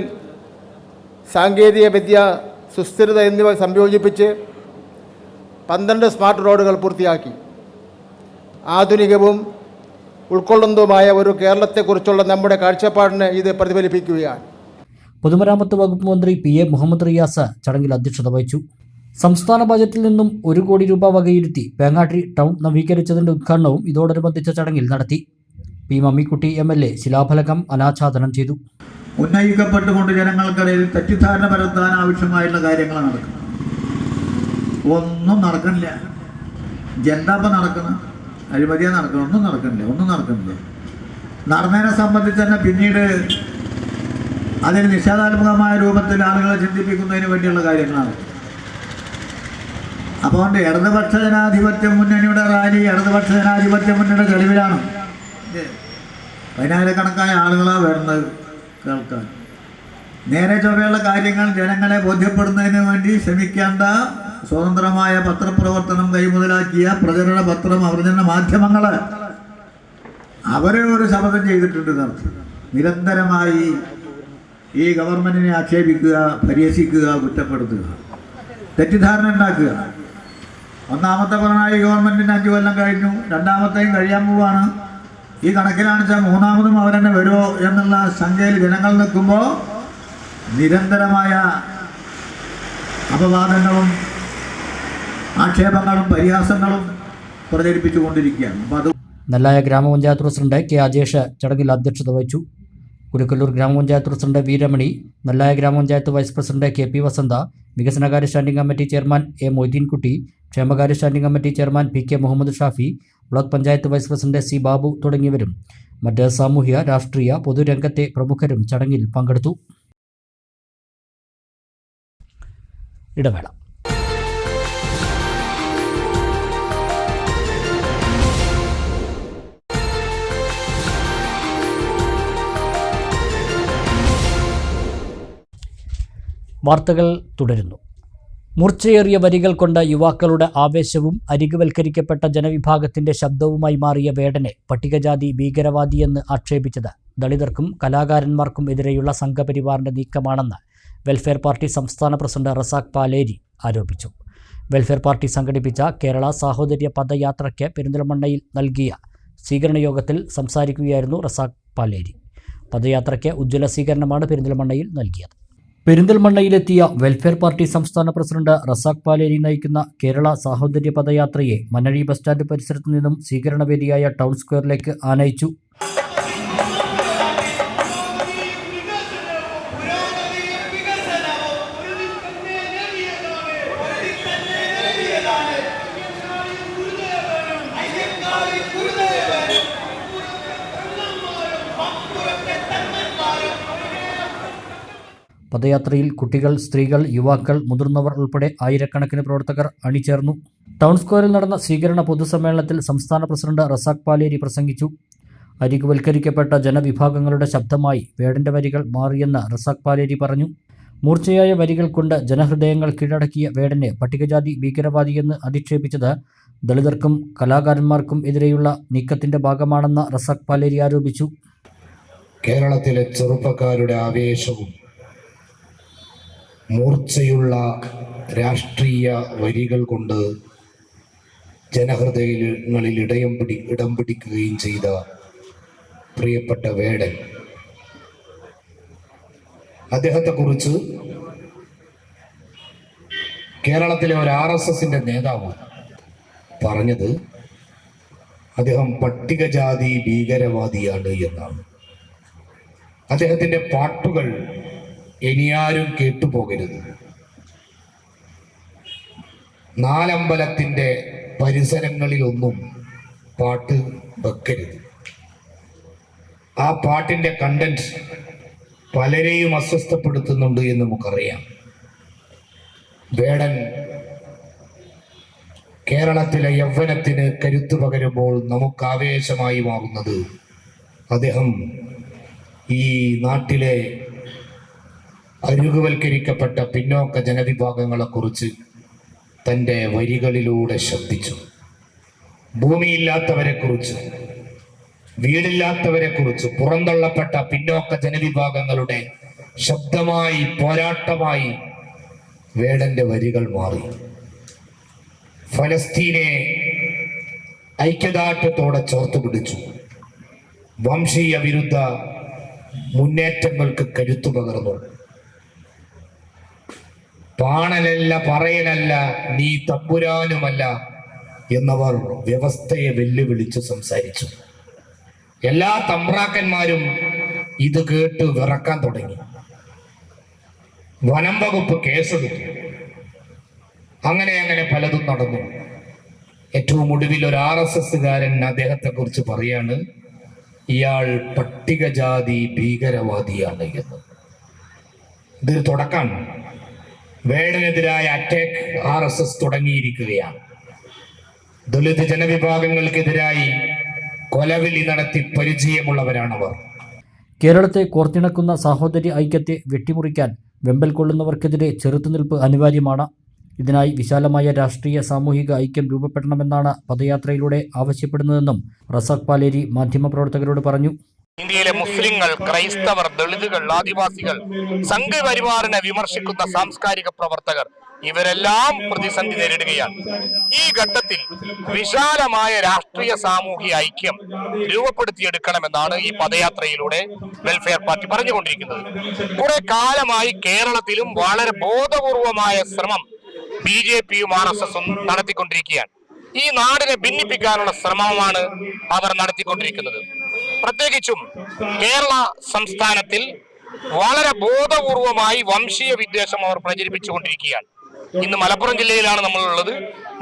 സാങ്കേതിക വിദ്യ, സുസ്ഥിരത എന്നിവ സംയോജിപ്പിച്ച് 12 സ്മാർട്ട് റോഡുകൾ പൂർത്തിയാക്കി. ആധുനികവും ഉൾക്കൊള്ളുന്നതുമായ ഒരു കേരളത്തെക്കുറിച്ചുള്ള നമ്മുടെ കാഴ്ചപ്പാടിനെ ഇത് പ്രതിഫലിപ്പിക്കുകയാണ്. പൊതുമരാമത്ത് വകുപ്പ് മന്ത്രി PA മുഹമ്മദ് റിയാസ് ചടങ്ങിൽ അധ്യക്ഷത വഹിച്ചു. സംസ്ഥാന ബജറ്റിൽ നിന്നും 1 കോടി രൂപ വകയിരുത്തി പേങ്ങാട്ടി ടൗൺ നവീകരിച്ചതിന്റെ ഉദ്ഘാടനവും ഇതോടനുബന്ധിച്ച ചടങ്ങിൽ നടത്തി. P മമ്മിക്കുട്ടി MLA ശിലാഫലകം അനാച്ഛാദനം ചെയ്തു. ഉന്നയിക്കപ്പെട്ടുകൊണ്ട് ജനങ്ങൾക്കിടയിൽ തെറ്റിദ്ധാരണ പരത്താൻ ആവശ്യമായുള്ള കാര്യങ്ങൾ നടക്കണം. ഒന്നും നടക്കണില്ല. ജന്താപ്പം നടക്കണം, അഴിമതിയാ നടക്കണം, ഒന്നും നടക്കണില്ല. നടന്നതിനെ സംബന്ധിച്ച് തന്നെ പിന്നീട് അതിന് നിഷേധാത്മകമായ രൂപത്തിൽ ആളുകളെ ചിന്തിപ്പിക്കുന്നതിന് വേണ്ടിയുള്ള കാര്യങ്ങളാണ്. അപ്പോൾ ഇടതുപക്ഷ ജനാധിപത്യ മുന്നണിയുടെ റാലി ഇടതുപക്ഷ ജനാധിപത്യ മുന്നണിയുടെ തെളിവിലാണ്. 10,000-കണക്കായ ആളുകളാണ് വരുന്നത് കേൾക്കാൻ. നേരെ ചൊവ്വയുള്ള കാര്യങ്ങൾ ജനങ്ങളെ ബോധ്യപ്പെടുന്നതിന് വേണ്ടി ശ്രമിക്കേണ്ട സ്വതന്ത്രമായ പത്രപ്രവർത്തനം കൈമുതലാക്കിയ പ്രചരണ മാധ്യമങ്ങൾ അവരെ ഒരു ശപഥം ചെയ്തിട്ടുണ്ട്. നിരന്തരമായി ഈ ഗവൺമെൻറ്റിനെ ആക്ഷേപിക്കുക, പരിഹസിക്കുക, കുറ്റപ്പെടുത്തുക, തെറ്റിദ്ധാരണ ഉണ്ടാക്കുക. ഒന്നാമത്തെ പിണറായി ഗവൺമെൻറ്റിന് 5 കൊല്ലം കഴിഞ്ഞു, രണ്ടാമത്തെയും കഴിയാൻ പോവാണ്. ഈ കണക്കിലാണ് വെച്ചാൽ മൂന്നാമതും അവരെന്നെ വരുമോ എന്നുള്ള ശങ്കയിൽ ജനങ്ങൾ നിൽക്കുമ്പോൾ നിരന്തരമായ അപവാദങ്ങളും ആക്ഷേപങ്ങളും പരിഹാസങ്ങളും പ്രചരിപ്പിച്ചുകൊണ്ടിരിക്കുകയാണ്. അപ്പോൾ അത് നെല്ലായ ഗ്രാമപഞ്ചായത്ത് പ്രസിഡന്റ് K അജേഷ് ചടങ്ങിൽ അധ്യക്ഷത വഹിച്ചു. കുരുക്കല്ലൂർ ഗ്രാമപഞ്ചായത്ത് പ്രസിഡന്റ് വീരമണി, നെല്ലായ ഗ്രാമപഞ്ചായത്ത് വൈസ് പ്രസിഡന്റ് KP വസന്ത, വികസനകാര്യ standing committee chairman A Moideenkutty, ക്ഷേമകാര്യ standing committee chairman PK Muhammad Shafi, block panchayat vice president C Babu തുടങ്ങിയവരും മറ്റ് സാമൂഹ്യ, രാഷ്ട്രീയ, പൊതുരംഗത്തെ പ്രമുഖരും ചടങ്ങിൽ പങ്കെടുത്തു. ഇടവേള. വാർത്തകൾ തുടരുന്നു. മൂർച്ചയേറിയ വരികൾ കൊണ്ട് യുവാക്കളുടെ ആവേശവും അരികുവൽക്കരിക്കപ്പെട്ട ജനവിഭാഗത്തിന്റെ ശബ്ദവുമായി മാറിയ വേടനെ പട്ടികജാതി ഭീകരവാദിയെന്ന് ആക്ഷേപിച്ചത് ദളിതർക്കും കലാകാരന്മാർക്കും എതിരെയുള്ള സംഘപരിവാറിന്റെ നീക്കമാണെന്ന് വെൽഫെയർ പാർട്ടി സംസ്ഥാന പ്രസിഡന്റ് റസാഖ് പാലേരി ആരോപിച്ചു. വെൽഫെയർ പാർട്ടി സംഘടിപ്പിച്ച കേരള സാഹോദര്യ പദയാത്രയ്ക്ക് പെരിന്തൽമണ്ണയിൽ നൽകിയ സ്വീകരണ യോഗത്തിൽ സംസാരിക്കുകയായിരുന്നു റസാഖ് പാലേരി. പദയാത്രയ്ക്ക് ഉജ്ജ്വല സ്വീകരണമാണ് പെരിന്തൽമണ്ണയിൽ നൽകിയത്. പെരിന്തൽമണ്ണയിലെത്തിയ വെൽഫെയർ പാർട്ടി സംസ്ഥാന പ്രസിഡന്റ് റസാഖ് പാലേരി നയിക്കുന്ന കേരള സാഹോദര്യ പദയാത്രയെ മണ്ണഴി ബസ് സ്റ്റാൻഡ് പരിസരത്തു നിന്നും സ്വീകരണവേദിയായ ടൗൺ സ്ക്വയറിലേക്ക് ആനയിച്ചു. പദയാത്രയിൽ കുട്ടികൾ, സ്ത്രീകൾ, യുവാക്കൾ, മുതിർന്നവർ ഉൾപ്പെടെ ആയിരക്കണക്കിന് പ്രവർത്തകർ അണിചേർന്നു. ടൗൺ സ്ക്വയറിൽ നടന്ന സ്വീകരണ പൊതുസമ്മേളനത്തിൽ സംസ്ഥാന പ്രസിഡന്റ് റസാഖ് പാലേരി പ്രസംഗിച്ചു. അരികുവൽക്കരിക്കപ്പെട്ട ജനവിഭാഗങ്ങളുടെ ശബ്ദമായി വേടന്റെ വരികൾ മാറിയെന്ന് റസാഖ് പാലേരി പറഞ്ഞു. മൂർച്ചയായ വരികൾ കൊണ്ട് ജനഹൃദയങ്ങൾ കീഴടക്കിയ വേടനെ പട്ടികജാതി ഭീകരവാദിയെന്ന് അധിക്ഷേപിച്ചത് ദളിതർക്കും കലാകാരന്മാർക്കും എതിരെയുള്ള നീക്കത്തിന്റെ ഭാഗമാണെന്ന് റസാഖ് പാലേരി ആരോപിച്ചു. കേരളത്തിലെ ചെറുപ്പക്കാരുടെ ആവേശവും മൂർച്ചയുള്ള രാഷ്ട്രീയ വരികൾ കൊണ്ട് ജനഹൃദയങ്ങളിൽ ഇടം പിടിക്കുകയും ചെയ്ത പ്രിയപ്പെട്ട വേടൻ, അദ്ദേഹത്തെക്കുറിച്ച് കേരളത്തിലെ ഒരു RSSന്റെ നേതാവ് പറഞ്ഞത് അദ്ദേഹം പട്ടികജാതി ഭീകരവാദിയാണ് എന്നാണ്. അദ്ദേഹത്തിൻ്റെ പാട്ടുകൾ ഇനിയാരും കേട്ടുപോകരുത്. നാലമ്പലത്തിൻ്റെ പരിസരങ്ങളിലൊന്നും പാട്ട് വെക്കരുത്. ആ പാട്ടിൻ്റെ കണ്ടന്റ് പലരെയും അസ്വസ്ഥപ്പെടുത്തുന്നുണ്ട് എന്ന് നമുക്കറിയാം. വേടൻ കേരളത്തിലെ യൗവനത്തിന് കരുത്തു പകരുമ്പോൾ നമുക്ക് ആവേശമായി മാറുന്നത് അദ്ദേഹം ഈ നാട്ടിലെ അരികുവൽക്കരിക്കപ്പെട്ട പിന്നോക്ക ജനവിഭാഗങ്ങളെക്കുറിച്ച് തൻ്റെ വരികളിലൂടെ ശബ്ദിച്ചു. ഭൂമിയില്ലാത്തവരെക്കുറിച്ച്, വീടില്ലാത്തവരെക്കുറിച്ച്, പുറന്തള്ളപ്പെട്ട പിന്നോക്ക ജനവിഭാഗങ്ങളുടെ ശബ്ദമായി, പോരാട്ടമായി വേടന്റെ വരികൾ മാറി. ഫലസ്തീനെ ഐക്യദാർഢ്യത്തോടെ ചേർത്ത് പിടിച്ചു. വംശീയ വിരുദ്ധ മുന്നേറ്റങ്ങൾക്ക് കരുത്തു പകർന്നു. പാണലല്ല, പറയലല്ല, നീ തമ്പുരാനുമല്ല എന്നവർ വ്യവസ്ഥയെ വെല്ലുവിളിച്ച് സംസാരിച്ചു. എല്ലാ തമ്പ്രാക്കന്മാരും ഇത് കേട്ട് വിറക്കാൻ തുടങ്ങി. വനം വകുപ്പ് കേസെടുത്തു. അങ്ങനെ പലതും നടന്നു. ഏറ്റവും ഒടുവിൽ ഒരു RSSകാരൻ അദ്ദേഹത്തെ കുറിച്ച് പറയാണ്, ഇയാൾ പട്ടികജാതി ഭീകരവാദിയാണ് എന്ന്. ഇതൊരു തുടക്കമാണ്. വേടനെതിരായ അറ്റാക്ക് RSS തുടങ്ങിയിരിക്കുകയാണ്. ദളിത് ജനവിഭാഗങ്ങൾക്കെതിരായി കൊലവിളി നടത്തി പരിചയമുള്ളവരാണവർ. കേരളത്തെ കോർത്തിണക്കുന്ന സാഹോദര്യ ഐക്യത്തെ വെട്ടിമുറിക്കാൻ വെമ്പൽ കൊള്ളുന്നവർക്കെതിരെ ചെറുത്തുനിൽപ്പ് അനിവാര്യമാണ്. ഇതിനായി വിശാലമായ രാഷ്ട്രീയ സാമൂഹിക ഐക്യം രൂപപ്പെടണമെന്നാണ് പദയാത്രയിലൂടെ ആവശ്യപ്പെടുന്നതെന്നും റസാഖ് പാലേരി മാധ്യമപ്രവർത്തകരോട് പറഞ്ഞു. ഇന്ത്യയിലെ മുസ്ലിങ്ങൾ, ക്രൈസ്തവർ, ദളിതുകൾ, ആദിവാസികൾ, സംഘപരിവാറിനെ വിമർശിക്കുന്ന സാംസ്കാരിക പ്രവർത്തകർ ഇവരെല്ലാം പ്രതിസന്ധി നേരിടുകയാണ്. ഈ ഘട്ടത്തിൽ വിശാലമായ രാഷ്ട്രീയ സാമൂഹിക ഐക്യം രൂപപ്പെടുത്തിയെടുക്കണമെന്നാണ് ഈ പദയാത്രയിലൂടെ വെൽഫെയർ പാർട്ടി പറഞ്ഞുകൊണ്ടിരിക്കുന്നത്. കുറെ കാലമായി കേരളത്തിലും വളരെ ബോധപൂർവമായ ശ്രമം BJPയും RSSും നടത്തിക്കൊണ്ടിരിക്കുകയാണ്. ഈ നാടിനെ ഭിന്നിപ്പിക്കാനുള്ള ശ്രമമാണ് അവർ നടത്തിക്കൊണ്ടിരിക്കുന്നത്. പ്രത്യേകിച്ചും കേരള സംസ്ഥാനത്തിൽ വളരെ ബോധപൂർവമായി വംശീയ വിദ്വേഷം അവർ പ്രചരിപ്പിച്ചുകൊണ്ടിരിക്കുകയാണ്. ഇന്ന് മലപ്പുറം ജില്ലയിലാണ് നമ്മളുള്ളത്.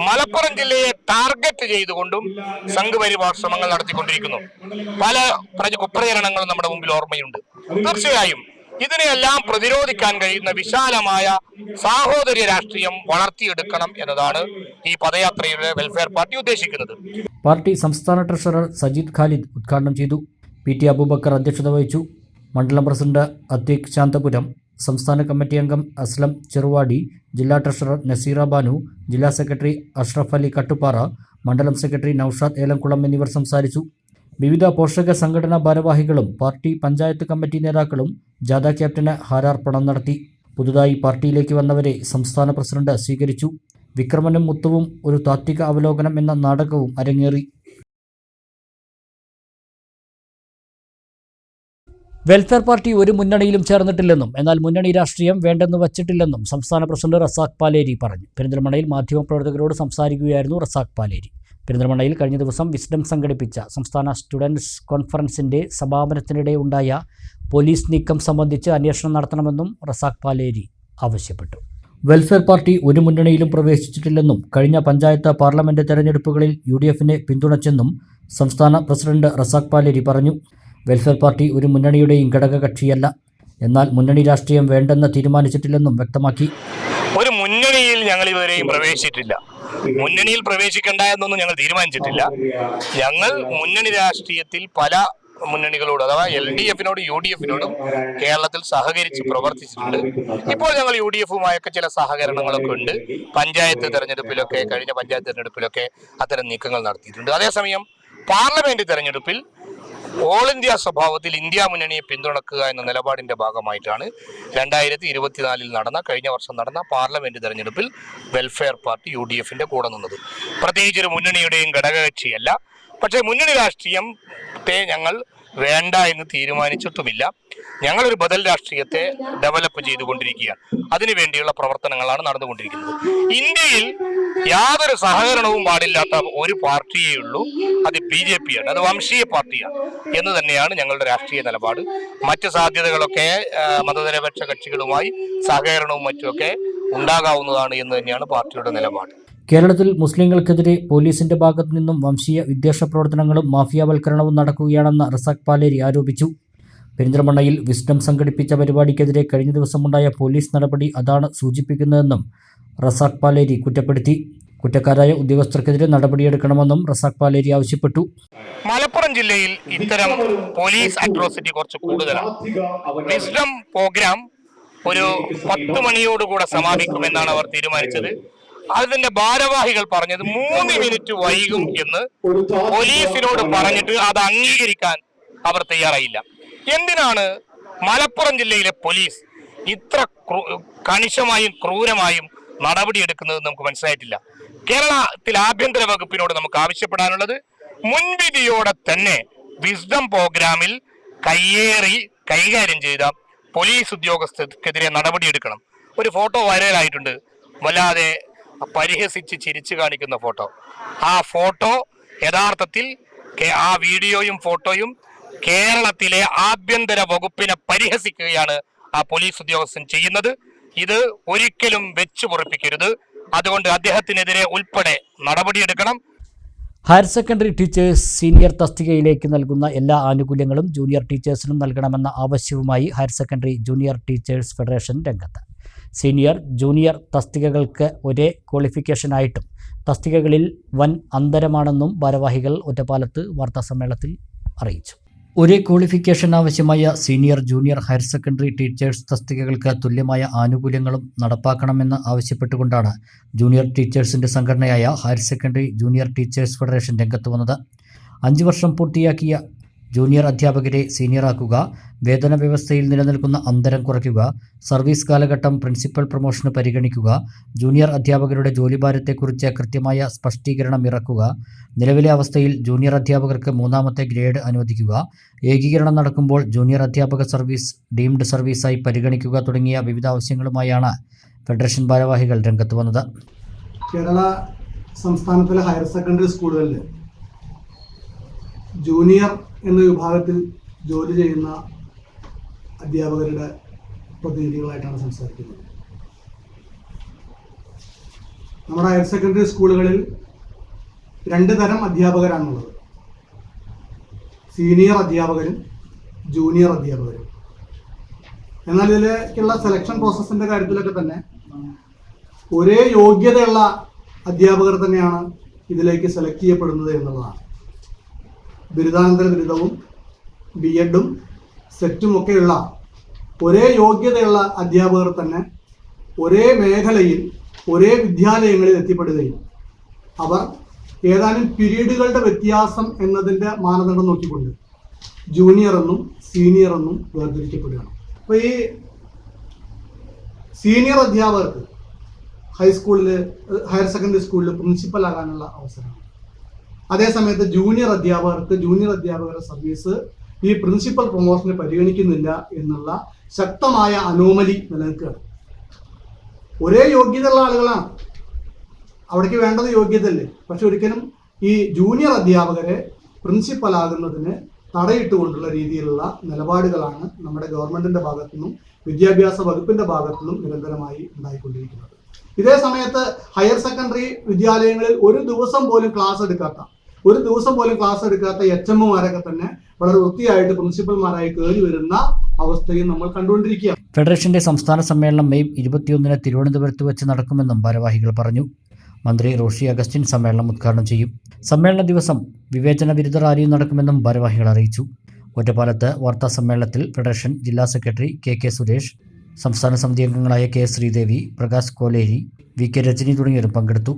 മലപ്പുറം ജില്ലയെ ടാർഗറ്റ് ചെയ്തുകൊണ്ടും സംഘപരിവാർ ശ്രമങ്ങൾ നടത്തിക്കൊണ്ടിരിക്കുന്നു. പല കുപ്രചരണങ്ങളും നമ്മുടെ മുമ്പിൽ ഓർമ്മയുണ്ട്. തീർച്ചയായും ഇതിനെയെല്ലാം പ്രതിരോധിക്കാൻ കഴിയുന്ന വിശാലമായ സാഹോദര്യ രാഷ്ട്രീയം വളർത്തിയെടുക്കണം എന്നതാണ് ഈ പദയാത്രയിലെ വെൽഫെയർ പാർട്ടി ഉദ്ദേശിക്കുന്നത്. പാർട്ടി സംസ്ഥാന ട്രഷറർ സജീദ് ഖാലിദ് ഉദ്ഘാടനം ചെയ്തു. PT അബൂബക്കർ അധ്യക്ഷത വഹിച്ചു. മണ്ഡലം പ്രസിഡന്റ് അത്വീഖ് ശാന്തപുരം, സംസ്ഥാന കമ്മിറ്റി അംഗം അസ്ലം ചെറുവാടി, ജില്ലാ ട്രഷറർ നസീറ ബാനു, ജില്ലാ സെക്രട്ടറി അഷ്റഫ് അലി കട്ടുപ്പാറ, മണ്ഡലം സെക്രട്ടറി നൌഷാദ് ഏലംകുളം എന്നിവർ സംസാരിച്ചു. വിവിധ പോഷക സംഘടനാ ഭാരവാഹികളും പാർട്ടി പഞ്ചായത്ത് കമ്മിറ്റി നേതാക്കളും ജാഥ ക്യാപ്റ്റന് ഹാരാർപ്പണം നടത്തി. പുതുതായി പാർട്ടിയിലേക്ക് വന്നവരെ സംസ്ഥാന പ്രസിഡന്റ് സ്വീകരിച്ചു. വിക്രമനും മുത്തുവും ഒരു താത്വിക അവലോകനം എന്ന നാടകവും അരങ്ങേറി. വെൽഫെയർ പാർട്ടി ഒരു മുന്നണിയിലും ചേർന്നിട്ടില്ലെന്നും എന്നാൽ മുന്നണി രാഷ്ട്രീയം വേണ്ടെന്ന് വച്ചിട്ടില്ലെന്നും സംസ്ഥാന പ്രസിഡന്റ് റസാഖ് പാലേരി പറഞ്ഞു. പെരിന്തൽമണ്ണയിൽ മാധ്യമപ്രവർത്തകരോട് സംസാരിക്കുകയായിരുന്നു റസാഖ് പാലേരി. പെരിന്തൽമണ്ണയിൽ കഴിഞ്ഞ ദിവസം വിസ്ഡം സംഘടിപ്പിച്ച സംസ്ഥാന സ്റ്റുഡൻസ് കോൺഫറൻസിന്റെ സമാപനത്തിനിടെ ഉണ്ടായ പോലീസ് നീക്കം സംബന്ധിച്ച് അന്വേഷണം നടത്തണമെന്നും റസാഖ് പാലേരി ആവശ്യപ്പെട്ടു. വെൽഫെയർ പാർട്ടി ഒരു മുന്നണിയിലും പ്രവേശിച്ചിട്ടില്ലെന്നും കഴിഞ്ഞ പഞ്ചായത്ത് പാർലമെന്റ് തെരഞ്ഞെടുപ്പുകളിൽ UDFനെ പിന്തുണച്ചെന്നും സംസ്ഥാന പ്രസിഡന്റ് റസാഖ് പാലേരി പറഞ്ഞു. വെൽഫെയർ പാർട്ടി ഒരു മുന്നണിയുടെയും ഘടകകക്ഷിയല്ല, എന്നാൽ മുന്നണി രാഷ്ട്രീയം വേണ്ടെന്ന് തീരുമാനിച്ചിട്ടില്ലെന്നും വ്യക്തമാക്കി. ഒരു മുന്നണിയിൽ ഞങ്ങൾ ഇതുവരെയും പ്രവേശിച്ചിട്ടില്ല. മുന്നണിയിൽ പ്രവേശിക്കേണ്ട എന്നൊന്നും ഞങ്ങൾ തീരുമാനിച്ചിട്ടില്ല. ഞങ്ങൾ മുന്നണി രാഷ്ട്രീയത്തിൽ പല മുന്നണികളോട്, അഥവാ LDFനോടും UDFനോടും കേരളത്തിൽ സഹകരിച്ച് പ്രവർത്തിച്ചിട്ടുണ്ട്. ഇപ്പോൾ ഞങ്ങൾ UDFുമായൊക്കെ ചില സഹകരണങ്ങളൊക്കെ ഉണ്ട്. പഞ്ചായത്ത് തെരഞ്ഞെടുപ്പിലൊക്കെ, കഴിഞ്ഞ പഞ്ചായത്ത് തെരഞ്ഞെടുപ്പിലൊക്കെ അത്തരം നീക്കങ്ങൾ നടത്തിയിട്ടുണ്ട്. അതേസമയം പാർലമെന്റ് തെരഞ്ഞെടുപ്പിൽ ഓൾ ഇന്ത്യ സ്വഭാവത്തിൽ ഇന്ത്യ മുന്നണിയെ പിന്തുണക്കുക എന്ന നിലപാടിന്റെ ഭാഗമായിട്ടാണ് 2024 കഴിഞ്ഞ വർഷം നടന്ന പാർലമെന്റ് തെരഞ്ഞെടുപ്പിൽ വെൽഫെയർ പാർട്ടി UDFന്റെ കൂടെ നിന്നത്. പ്രത്യേകിച്ചൊരു മുന്നണിയുടെയും ഘടകകക്ഷിയല്ല. പക്ഷേ മുന്നണി രാഷ്ട്രീയത്തെ ഞങ്ങൾ വേണ്ട എന്ന് തീരുമാനിച്ചിട്ടുമില്ല. ഞങ്ങളൊരു ബദൽ രാഷ്ട്രീയത്തെ ഡെവലപ്പ് ചെയ്തുകൊണ്ടിരിക്കുകയാണ്. അതിനുവേണ്ടിയുള്ള പ്രവർത്തനങ്ങളാണ് നടന്നുകൊണ്ടിരിക്കുന്നത്. ഇന്ത്യയിൽ യാതൊരു സഹകരണവും പാടില്ലാത്ത ഒരു പാർട്ടിയേ ഉള്ളൂ, അത് BJPയാണ്. അത് വംശീയ പാർട്ടിയാണ് എന്ന് തന്നെയാണ് ഞങ്ങളുടെ രാഷ്ട്രീയ നിലപാട്. മറ്റ് സാധ്യതകളൊക്കെ മതനിരപേക്ഷ കക്ഷികളുമായി സഹകരണവും മറ്റുമൊക്കെ ഉണ്ടാകാവുന്നതാണ് എന്ന് തന്നെയാണ് പാർട്ടിയുടെ നിലപാട്. കേരളത്തിൽ മുസ്ലിങ്ങൾക്കെതിരെ പോലീസിന്റെ ഭാഗത്തു നിന്നും വംശീയ വിദ്വേഷ പ്രവർത്തനങ്ങളും മാഫിയാവൽക്കരണവും നടക്കുകയാണെന്ന് റസാഖ് പാലേരി ആരോപിച്ചു. പെരിന്തൽമണ്ണയിൽ വിസ്ഡം സംഘടിപ്പിച്ച പരിപാടിക്കെതിരെ കഴിഞ്ഞ ദിവസമുണ്ടായ പോലീസ് നടപടി അതാണ് സൂചിപ്പിക്കുന്നതെന്നും റസാഖ് പാലേരി കുറ്റപ്പെടുത്തി. കുറ്റക്കാരായ ഉദ്യോഗസ്ഥർക്കെതിരെ നടപടിയെടുക്കണമെന്നും റസാഖ് പാലേരി ആവശ്യപ്പെട്ടു. മലപ്പുറം ജില്ലയിൽ ഇത്തരം പോലീസ് അട്രോസിറ്റി കുറച്ച് കൂടുതലാണ്. വിസ്ഡം പ്രോഗ്രാം ഒരു 10 മണിയോടുകൂടെ സമാപിക്കുമെന്നാണ് അവർ തീരുമാനിച്ചത്. അതിന്റെ ഭാരവാഹികൾ പറഞ്ഞത് 3 മിനിറ്റ് വൈകും എന്ന് പോലീസിനോട് പറഞ്ഞിട്ട് അത് അംഗീകരിക്കാൻ അവർ തയ്യാറായില്ല. എന്തിനാണ് മലപ്പുറം ജില്ലയിലെ പോലീസ് ഇത്ര കണിശമായും ക്രൂരമായും നടപടിയെടുക്കുന്നത് നമുക്ക് മനസ്സിലായിട്ടില്ല. കേരളത്തിൽ ആഭ്യന്തര വകുപ്പിനോട് നമുക്ക് ആവശ്യപ്പെടാനുള്ളത് മുൻവിധിയോടെ തന്നെ വിസ്ഡം പ്രോഗ്രാമിൽ കൈകാര്യം ചെയ്ത പോലീസ് ഉദ്യോഗസ്ഥർക്കെതിരെ നടപടിയെടുക്കണം. ഒരു ഫോട്ടോ വൈറലായിട്ടുണ്ട്, വല്ലാതെ പരിഹസിച്ച് ചിരിച്ചു കാണിക്കുന്ന ഫോട്ടോ. ആ ഫോട്ടോ യഥാർത്ഥത്തിൽ ആ വീഡിയോയും ഫോട്ടോയും കേരളത്തിലെ ആഭ്യന്തര വകുപ്പിനെ പരിഹസിക്കുകയാണ് ആ പോലീസ് ഉദ്യോഗസ്ഥൻ ചെയ്യുന്നത്. ഇത് ഒരിക്കലും വെച്ചു പൊറിപ്പിക്കരുത്. അതുകൊണ്ട് അദ്ദേഹത്തിനെതിരെ ഉൾപ്പെടെ നടപടിയെടുക്കണം. ഹയർ സെക്കൻഡറി ടീച്ചേഴ്സ് സീനിയർ തസ്തികയിലേക്ക് നൽകുന്ന എല്ലാ ആനുകൂല്യങ്ങളും ജൂനിയർ ടീച്ചേഴ്സിനും നൽകണമെന്ന ആവശ്യവുമായി higher secondary junior teachers federation രംഗത്ത്. സീനിയർ ജൂനിയർ തസ്തികകൾക്ക് ഒരേ ക്വാളിഫിക്കേഷനായിട്ടും തസ്തികകളിൽ വൻ അന്തരമാണെന്നും ഭാരവാഹികൾ ഒറ്റപ്പാലത്ത് വാർത്താസമ്മേളനത്തിൽ അറിയിച്ചു. ഒരേ ക്വാളിഫിക്കേഷൻ ആവശ്യമായ senior junior higher secondary teachers തസ്തികകൾക്ക് തുല്യമായ ആനുകൂല്യങ്ങളും നടപ്പാക്കണമെന്ന് ആവശ്യപ്പെട്ടുകൊണ്ടാണ് ജൂനിയർ ടീച്ചേഴ്സിൻ്റെ സംഘടനയായ higher secondary junior teachers federation രംഗത്ത് വന്നത്. 5 വർഷം പൂർത്തിയാക്കിയ ജൂനിയർ അധ്യാപകരെ സീനിയറാക്കുക, വേതന വ്യവസ്ഥയിൽ നിലനിൽക്കുന്ന അന്തരം കുറയ്ക്കുക, സർവീസ് കാലഘട്ടം പ്രിൻസിപ്പൽ പ്രൊമോഷന് പരിഗണിക്കുക, ജൂനിയർ അധ്യാപകരുടെ ജോലിഭാരത്തെക്കുറിച്ച് കൃത്യമായ സ്പഷ്ടീകരണം ഇറക്കുക, നിലവിലെ അവസ്ഥയിൽ ജൂനിയർ അധ്യാപകർക്ക് 3ാമത്തെ ഗ്രേഡ് അനുവദിക്കുക, ഏകീകരണം നടക്കുമ്പോൾ ജൂനിയർ അധ്യാപക സർവീസ് ഡീംഡ് സർവീസായി പരിഗണിക്കുക തുടങ്ങിയ വിവിധ ആവശ്യങ്ങളുമായാണ് ഫെഡറേഷൻ ഭാരവാഹികൾ രംഗത്ത് വന്നത്. കേരള സംസ്ഥാനത്തിലെ ഹയർ സെക്കൻഡറി സ്കൂളുകളിൽ ജൂനിയർ എന്ന വിഭാഗത്തിൽ ജോലി ചെയ്യുന്ന അധ്യാപകരുടെ പ്രതിനിധികളായിട്ടാണ് സംസാരിക്കുന്നത്. നമ്മുടെ ഹയർ സെക്കൻഡറി സ്കൂളുകളിൽ 2 തരം അധ്യാപകരാണുള്ളത്. സീനിയർ അധ്യാപകരും ജൂനിയർ അധ്യാപകരും. എന്നാൽ ഇതിലേക്കുള്ള സെലക്ഷൻ പ്രോസസ്സിൻ്റെ കാര്യത്തിലൊക്കെ തന്നെ ഒരേ യോഗ്യതയുള്ള അധ്യാപകർ തന്നെയാണ് ഇതിലേക്ക് സെലക്ട് ചെയ്യപ്പെടുന്നത് എന്നുള്ളതാണ്. ബിരുദാനന്തര ബിരുദവും ബി.എഡും സെറ്റും ഒക്കെയുള്ള ഒരേ യോഗ്യതയുള്ള അധ്യാപകർ തന്നെ ഒരേ മേഖലയിൽ ഒരേ വിദ്യാലയങ്ങളിൽ എത്തിപ്പെടുകയും അവർ ഏതാനും പീരീഡുകളുടെ വ്യത്യാസം എന്നതിൻ്റെ മാനദണ്ഡം നോക്കിക്കൊണ്ട് ജൂനിയർ എന്നും സീനിയർ എന്നും വേർതിരിക്കപ്പെടുകയാണ്. അപ്പോൾ ഈ സീനിയർ അധ്യാപകർക്ക് ഹയർ സെക്കൻഡറി സ്കൂളിൽ പ്രിൻസിപ്പൽ ആകാനുള്ള അവസരമാണ്. അതേസമയത്ത് ജൂനിയർ അധ്യാപകരുടെ സർവീസ് ഈ പ്രിൻസിപ്പൽ പ്രൊമോഷനെ പരിഗണിക്കുന്നില്ല എന്നുള്ള ശക്തമായ അനോമലി നിലനിൽക്കുകയാണ്. ഒരേ യോഗ്യതയുള്ള ആളുകളാണ്, അവിടേക്ക് വേണ്ടത് യോഗ്യതയല്ലേ. പക്ഷെ ഒരിക്കലും ഈ ജൂനിയർ അധ്യാപകരെ പ്രിൻസിപ്പൽ ആകുന്നതിന് തടയിട്ടുകൊണ്ടുള്ള രീതിയിലുള്ള നിലപാടുകളാണ് നമ്മുടെ ഗവൺമെൻറ്റിൻ്റെ ഭാഗത്തു നിന്നും വിദ്യാഭ്യാസ വകുപ്പിൻ്റെ ഭാഗത്തു നിന്നും നിരന്തരമായി ഉണ്ടായിക്കൊണ്ടിരിക്കുന്നത്. ഇതേ സമയത്ത് ഹയർ സെക്കൻഡറി വിദ്യാലയങ്ങളിൽ ഒരു ദിവസം പോലും ക്ലാസ് എടുക്കാത്ത HMമാരൊക്കെ തന്നെ വളരെ വൃത്തിയായിട്ട് പ്രിൻസിപ്പൽമാരായി കയറി വരുന്ന അവസ്ഥയും നമ്മൾ കണ്ടുകൊണ്ടിരിക്കുകയാണ്. ഫെഡറേഷന്റെ സംസ്ഥാന സമ്മേളനം മെയ് 21 തിരുവനന്തപുരത്ത് വെച്ച് നടക്കുമെന്നും ഭാരവാഹികൾ പറഞ്ഞു. മന്ത്രി റോഷി അഗസ്റ്റിൻ സമ്മേളനം ഉദ്ഘാടനം ചെയ്യും. സമ്മേളന ദിവസം വിവേചന വിരുദ്ധ റാലിയും നടക്കുമെന്നും ഭാരവാഹികൾ അറിയിച്ചു. ഒറ്റപ്പാലത്ത് വാർത്താ സമ്മേളനത്തിൽ ഫെഡറേഷൻ ജില്ലാ സെക്രട്ടറി കെ സുരേഷ്, സംസ്ഥാന സമിതി അംഗങ്ങളായ കെ ശ്രീദേവി, പ്രകാശ് കോലേരി, VK രജനി തുടങ്ങിയവരും പങ്കെടുത്തു.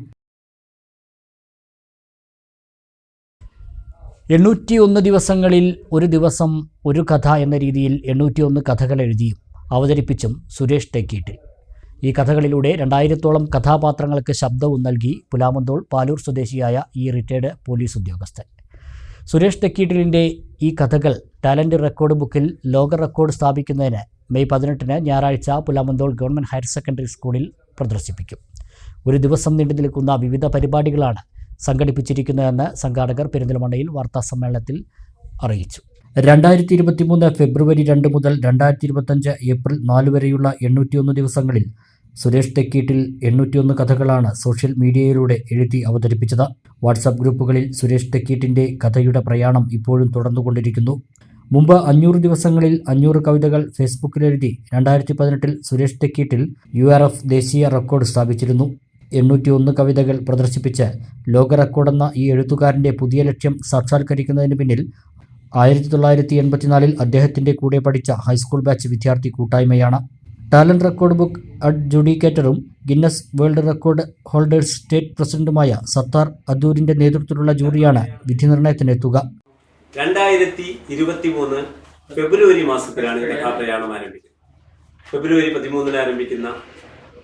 801 ദിവസങ്ങളിൽ ഒരു ദിവസം ഒരു കഥ എന്ന രീതിയിൽ 801 കഥകൾ എഴുതിയും അവതരിപ്പിച്ചും സുരേഷ് തെക്കീട്ടിൽ. ഈ കഥകളിലൂടെ 2000-ഓളം കഥാപാത്രങ്ങൾക്ക് ശബ്ദവും നൽകി പുലാമന്തോൾ പാലൂർ സ്വദേശിയായ ഈ റിട്ടയർഡ് പോലീസ് ഉദ്യോഗസ്ഥൻ. സുരേഷ് തെക്കീട്ടിലിൻ്റെ ഈ കഥകൾ ടാലൻറ്റ് റെക്കോർഡ് ബുക്കിൽ ലോക റെക്കോർഡ് സ്ഥാപിക്കുന്നതിന് മെയ് 18 ഞായറാഴ്ച പുലാമന്തോൾ ഗവൺമെൻറ് ഹയർ സെക്കൻഡറി സ്കൂളിൽ പ്രദർശിപ്പിക്കും. ഒരു ദിവസം നീണ്ടു നിൽക്കുന്ന വിവിധ പരിപാടികളാണ് സംഘടിപ്പിച്ചിരിക്കുന്നതെന്ന് സംഘാടകർ പെരിന്തൽമണ്ണയിൽ വാർത്താസമ്മേളനത്തിൽ അറിയിച്ചു. 2023 ഫെബ്രുവരി 2 മുതൽ 2025 ഏപ്രിൽ 4 വരെയുള്ള 801 ദിവസങ്ങളിൽ സുരേഷ് തെക്കീട്ടിൽ 801 കഥകളാണ് സോഷ്യൽ മീഡിയയിലൂടെ എഴുതി അവതരിപ്പിച്ചത്. വാട്സാപ്പ് ഗ്രൂപ്പുകളിൽ സുരേഷ് തെക്കീട്ടിൻ്റെ കഥയുടെ പ്രയാണം ഇപ്പോഴും തുടർന്നുകൊണ്ടിരിക്കുന്നു. മുമ്പ് 500 ദിവസങ്ങളിൽ 500 കവിതകൾ ഫേസ്ബുക്കിലെഴുതി 2018 സുരേഷ് തെക്കീട്ടിൽ URF ദേശീയ റെക്കോർഡ് സ്ഥാപിച്ചിരുന്നു. 801 കവിതകൾ പ്രദർശിപ്പിച്ച് ലോക റെക്കോർഡെന്ന ഈ എഴുത്തുകാരൻ്റെ പുതിയ ലക്ഷ്യം സാക്ഷാത്കരിക്കുന്നതിന് പിന്നിൽ 1984 അദ്ദേഹത്തിൻ്റെ കൂടെ പഠിച്ച ഹൈസ്കൂൾ ബാച്ച് വിദ്യാർത്ഥി കൂട്ടായ്മയാണ്. ടാലന്റ് റെക്കോർഡ് ബുക്ക് അഡ്ജുഡിക്കേറ്ററും Guinness world record holders state പ്രസിഡന്റുമായ സത്താർ അദൂരിൻ്റെ നേതൃത്വത്തിലുള്ള ജൂറിയാണ് വിധി നിർണയത്തിനെത്തുക. 2023 ഫെബ്രുവരി മാസത്തിലാണ് ഈ കഥാപ്രയാണം ആരംഭിക്കുന്നത്. ഫെബ്രുവരി 13 ആരംഭിക്കുന്ന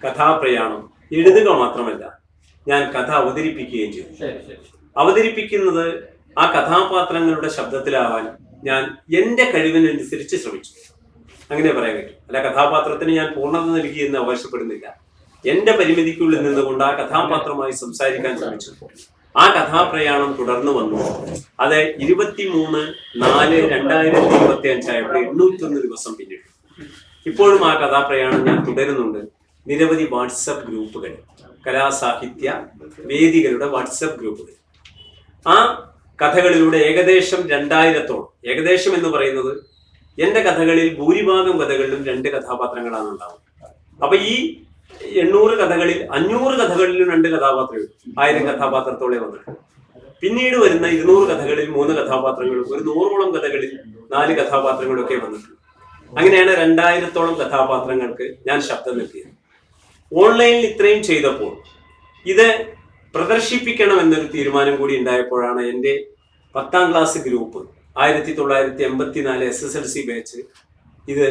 കഥാപ്രയാണം എഴുതുക മാത്രമല്ല, ഞാൻ കഥ അവതരിപ്പിക്കുകയും ചെയ്തു. അവതരിപ്പിക്കുന്നത് ആ കഥാപാത്രങ്ങളുടെ ശബ്ദത്തിലാവാൻ ഞാൻ എൻ്റെ കഴിവിനനുസരിച്ച് ശ്രമിച്ചു. അങ്ങനെ പറയാൻ പറ്റും. അല്ല, കഥാപാത്രത്തിന് ഞാൻ പൂർണ്ണത നൽകിയെന്ന് അവകാശപ്പെടുന്നില്ല. എൻ്റെ പരിമിതിക്കുള്ളിൽ നിന്നുകൊണ്ട് ആ കഥാപാത്രമായി സംസാരിക്കാൻ ശ്രമിച്ചു. ആ കഥാപ്രയാണം തുടർന്നു വന്നു. അത് 23/4/2025 ആയപ്പോൾ 801 ദിവസം പിന്നിട്ടു. ഇപ്പോഴും ആ കഥാപ്രയാണം ഞാൻ തുടരുന്നുണ്ട്. നിരവധി വാട്സപ്പ് ഗ്രൂപ്പുകൾ, കലാസാഹിത്യ വേദികളുടെ വാട്സപ്പ് ഗ്രൂപ്പുകൾ, ആ കഥകളിലൂടെ ഏകദേശം 2000-ഓളം, ഏകദേശം എന്ന് പറയുന്നത് എൻ്റെ കഥകളിൽ ഭൂരിഭാഗം കഥകളിലും 2 കഥാപാത്രങ്ങളാണ് ഉണ്ടാവുന്നത്. അപ്പൊ ഈ 800 കഥകളിൽ 500 കഥകളിലും 2 കഥാപാത്രങ്ങൾ, 1000 കഥാപാത്രത്തോടെ വന്നിട്ടുണ്ട്. പിന്നീട് വരുന്ന 200 കഥകളിൽ 3 കഥാപാത്രങ്ങളും, ഒരു 100ഓളം കഥകളിൽ 4 കഥാപാത്രങ്ങളും ഒക്കെ വന്നിട്ടുണ്ട്. അങ്ങനെയാണ് 2000-ഓളം കഥാപാത്രങ്ങൾക്ക് ഞാൻ ശബ്ദം നൽകിയത്. ഓൺലൈനിൽ ഇത്രയും ചെയ്തപ്പോൾ ഇത് പ്രദർശിപ്പിക്കണമെന്നൊരു തീരുമാനം കൂടി ഉണ്ടായപ്പോഴാണ് എൻ്റെ 10ാം ക്ലാസ് ഗ്രൂപ്പ് 1984 SSLC ബാച്ച് ഇത്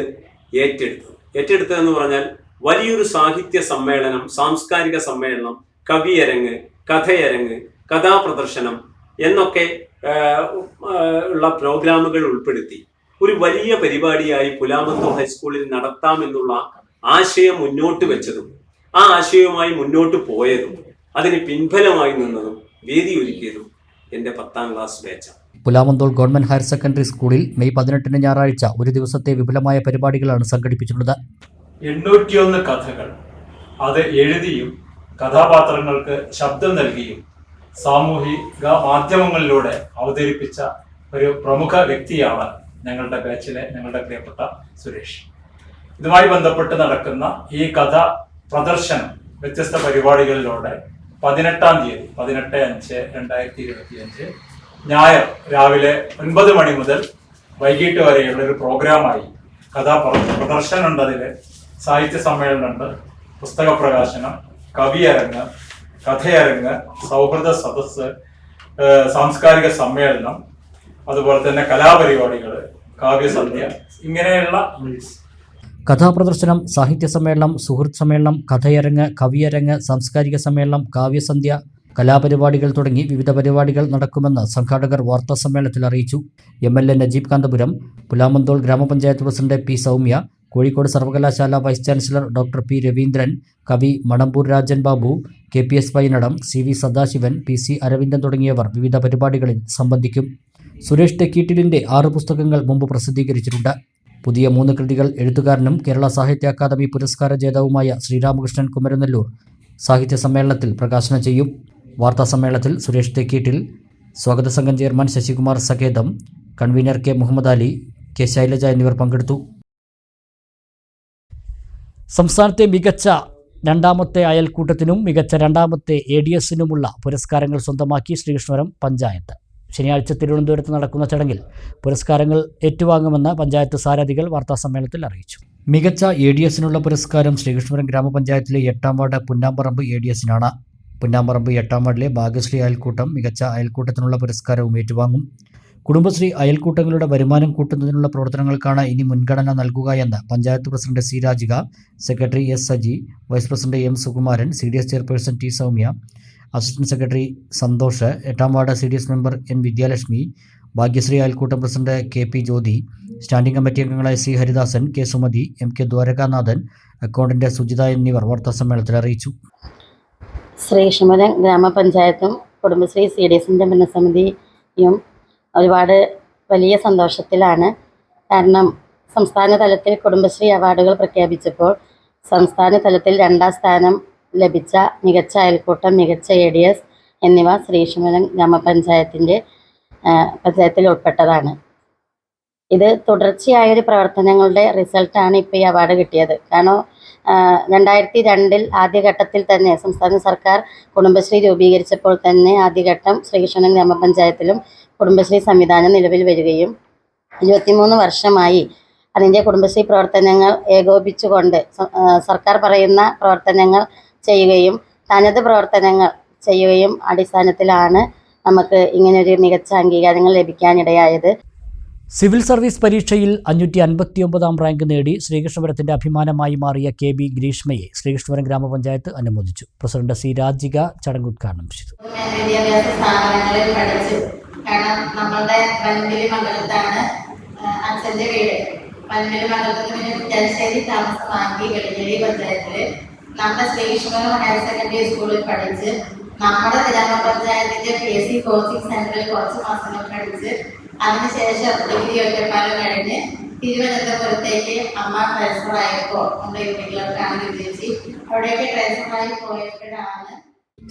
ഏറ്റെടുത്തതെന്ന് പറഞ്ഞാൽ വലിയൊരു സാഹിത്യ സമ്മേളനം, സാംസ്കാരിക സമ്മേളനം, കവിയരങ്ങ്, കഥയരങ്ങ്, കഥാപ്രദർശനം എന്നൊക്കെ ഉള്ള പ്രോഗ്രാമുകൾ ഉൾപ്പെടുത്തി ഒരു വലിയ പരിപാടിയായി പുലാമന്തൂർ ഹൈസ്കൂളിൽ നടത്താമെന്നുള്ള ആശയം മുന്നോട്ട് വെച്ചതും ആ ആശയവുമായി മുന്നോട്ട് പോയതും അതിന് പിൻഫലമായി നിന്നതും വേദി ഒരുക്കിയതും എൻ്റെ 10ാം ക്ലാസ് ബാച്ചാണ്. പുലാമന്തോൾ ഗവൺമെന്റ് ഹയർ സെക്കൻഡറി സ്കൂളിൽ മെയ് 18 ഞായറാഴ്ച ഒരു ദിവസത്തെ വിപുലമായ പരിപാടികളാണ് സംഘടിപ്പിച്ചിട്ടുള്ളത്. 801 കഥകൾ അത് എഴുതിയും കഥാപാത്രങ്ങൾക്ക് ശബ്ദം നൽകിയും സാമൂഹിക മാധ്യമങ്ങളിലൂടെ അവതരിപ്പിച്ച ഒരു പ്രമുഖ വ്യക്തിയാണ് ഞങ്ങളുടെ ബാച്ചിലെ ഞങ്ങളുടെ പ്രിയപ്പെട്ട സുരേഷ്. ഇതുമായി ബന്ധപ്പെട്ട് നടക്കുന്ന ഈ കഥ പ്രദർശനം വ്യത്യസ്ത പരിപാടികളിലൂടെ 18-ാം തീയതി 18/5/2025 ഞായർ രാവിലെ 9 മണി മുതൽ വൈകിട്ട് വരെയുള്ള ഒരു പ്രോഗ്രാമായി പ്രദർശനം ഉണ്ട്. അതിൽ സാഹിത്യ സമ്മേളനമുണ്ട്, പുസ്തക പ്രകാശനം, കവിയരങ്ങ്, കഥയരങ്ങ്, സൗഹൃദ സദസ്സ്, സാംസ്കാരിക സമ്മേളനം, അതുപോലെ തന്നെ കലാപരിപാടികൾ, കാവ്യസന്ധ്യ, ഇങ്ങനെയുള്ള കഥാപ്രദർശനം, സാഹിത്യ സമ്മേളനം, സുഹൃത്ത് സമ്മേളനം, കഥയരങ്ങ്, കവിയരങ്ങ്, സാംസ്കാരിക സമ്മേളനം, കാവ്യസന്ധ്യ, കലാപരിപാടികൾ തുടങ്ങി വിവിധ പരിപാടികൾ നടക്കുമെന്ന് സംഘാടകർ വാർത്താസമ്മേളനത്തിൽ അറിയിച്ചു. MLA നജീബ് കാന്തപുരം, പുലാമന്തോൾ ഗ്രാമപഞ്ചായത്ത് പ്രസിഡന്റ് P. സൗമ്യ, കോഴിക്കോട് സർവകലാശാല vice chancellor doctor P. Raveendran, കവി Manampoor Rajan Babu, KPS പൈനടം, CV Sadasivan, PC Aravindan തുടങ്ങിയവർ വിവിധ പരിപാടികളിൽ സംബന്ധിക്കും. സുരേഷ് തെക്കീട്ടിലിൻ്റെ 6 പുസ്തകങ്ങൾ മുമ്പ് പ്രസിദ്ധീകരിച്ചിട്ടുണ്ട്. പുതിയ 3 കൃതികൾ എഴുത്തുകാരനും കേരള സാഹിത്യ അക്കാദമി പുരസ്കാര ജേതാവുമായ ശ്രീരാമകൃഷ്ണൻ കുമരനെല്ലൂർ സാഹിത്യ സമ്മേളനത്തിൽ പ്രകാശനം ചെയ്യും. വാർത്താ സമ്മേളനത്തിൽ സുരേഷ് തെക്കീട്ടിൽ, സ്വാഗത സംഘം chairman Sasikumar Saketham, convener K. Muhammad Ali, K. Shailaja എന്നിവർ പങ്കെടുത്തു. സംസ്ഥാനത്തെ മികച്ച 2ാമത്തെ അയൽക്കൂട്ടത്തിനും മികച്ച 2ാമത്തെ ADS-നുമുള്ള പുരസ്കാരങ്ങൾ സ്വന്തമാക്കി ശ്രീകൃഷ്ണപുരം പഞ്ചായത്ത്. ശനിയാഴ്ച തിരുവനന്തപുരത്ത് നടക്കുന്ന ചടങ്ങിൽ പുരസ്കാരങ്ങൾ ഏറ്റുവാങ്ങുമെന്ന് പഞ്ചായത്ത് സാരഥികൾ വാർത്താസമ്മേളനത്തിൽ അറിയിച്ചു. മികച്ച ADS-നുള്ള പുരസ്കാരം ശ്രീകൃഷ്ണപുരം ഗ്രാമപഞ്ചായത്തിലെ 8ാം വാർഡ് പുന്നാമ്പറമ്പ് ADS-നാണ്. പുന്നാമ്പറമ്പ് 8ാം വാർഡിലെ ഭാഗ്യശ്രീ അയൽക്കൂട്ടം മികച്ച അയൽക്കൂട്ടത്തിനുള്ള പുരസ്കാരവും ഏറ്റുവാങ്ങും. കുടുംബശ്രീ അയൽക്കൂട്ടങ്ങളുടെ വരുമാനം കൂട്ടുന്നതിനുള്ള പ്രവർത്തനങ്ങൾക്കാണ് ഇനി മുൻഗണന നൽകുകയെന്ന് panchayat president C. Rajika, secretary S. Saji, vice president M. Sukumaran, CDS chairperson T. Soumya, assistant secretary Santhosh, 8ാം ward CDS member N. Vidyalakshmi, Bhagyasree അയൽക്കൂട്ടം president K. P. Jyothi, standing committee അംഗങ്ങളായ C. Haridasan, K. Sumathi, M. K. Dwarakanathan, accountant Sujitha എന്നിവർ വാർത്താസമ്മേളനത്തിൽ അറിയിച്ചു. ശ്രീകൃഷ്ണപുരം ഗ്രാമപഞ്ചായത്തും കുടുംബശ്രീ CDSന്റെ ഭരണസമിതിയും ഒരുപാട് വലിയ സന്തോഷത്തിലാണ്. കാരണം സംസ്ഥാന തലത്തിൽ കുടുംബശ്രീ അവാർഡുകൾ പ്രഖ്യാപിച്ചപ്പോൾ സംസ്ഥാന തലത്തിൽ 2ാം സ്ഥാനം ലഭിച്ച മികച്ച അയൽക്കൂട്ടം, മികച്ച ADS എന്നിവ ശ്രീകൃഷ്ണപുരം പഞ്ചായത്തിൽ ഉൾപ്പെട്ടതാണ്. ഇത് തുടർച്ചയായൊരു പ്രവർത്തനങ്ങളുടെ റിസൾട്ടാണ് ഇപ്പോൾ ഈ അവാർഡ് കിട്ടിയത്. കാരണം 2002 ആദ്യഘട്ടത്തിൽ തന്നെ സംസ്ഥാന സർക്കാർ കുടുംബശ്രീ രൂപീകരിച്ചപ്പോൾ തന്നെ ആദ്യഘട്ടം ശ്രീകൃഷ്ണൻ ഗ്രാമപഞ്ചായത്തിലും കുടുംബശ്രീ സംവിധാനം നിലവിൽ വരികയും 23 വർഷമായി അതിൻ്റെ കുടുംബശ്രീ പ്രവർത്തനങ്ങൾ ഏകോപിപ്പിച്ചുകൊണ്ട് സർക്കാർ പറയുന്ന പ്രവർത്തനങ്ങൾ ചെയ്യുകയും തനത് പ്രവർത്തനങ്ങൾ ചെയ്യുകയും അടിസ്ഥാനത്തിലാണ് നമുക്ക് ഇങ്ങനെയൊരു മികച്ച അംഗീകാരങ്ങൾ ലഭിക്കാനിടയായത്. സിവിൽ സർവീസ് പരീക്ഷയിൽ 559 റാങ്ക് നേടി ശ്രീകൃഷ്ണപുരത്തിന്റെ അഭിമാനമായി മാറിയ KB ഗ്രീഷ്മയെ ശ്രീകൃഷ്ണപുരം ഗ്രാമപഞ്ചായത്ത് അനുമോദിച്ചു. President C. രാജിക ചടങ്ങ് ഉദ്ഘാടനം ചെയ്തു. വിദ്യാഭ്യാസ സ്ഥാപനങ്ങളിൽ പഠിച്ചു. കാരണം നമ്മളുടെ പനമ്പള്ളി മണ്ഡലത്താണ് അച്ഛൻ്റെ വീട്. പനമ്പള്ളി മണ്ഡലത്തിൽ നിന്ന് കുറ്റാശ്ശേരി താമസമാക്കി വെളിഞ്ഞേരി പഞ്ചായത്തില് നമ്മുടെ ശ്രീകൃഷ്ണപുരം ഹയർ സെക്കൻഡറി സ്കൂളിൽ പഠിച്ച് നമ്മുടെ ഗ്രാമപഞ്ചായത്തിന്റെ PSC കോച്ചിങ് സെന്ററിൽ കുറച്ച് മാസങ്ങൾ പഠിച്ച് അതിനുശേഷം ഡിഗ്രി ഒറ്റപ്പാലം കഴിഞ്ഞ് തിരുവനന്തപുരത്തേക്ക് അമ്മ ട്രാൻസ്ഫർ ആയപ്പോൾ നമ്മുടെ യൂണിറ്റിലൊക്കെയാണ് വിജയിച്ച് അവിടെയൊക്കെ ട്രാൻസ്ഫറായി പോയപ്പോഴാണ്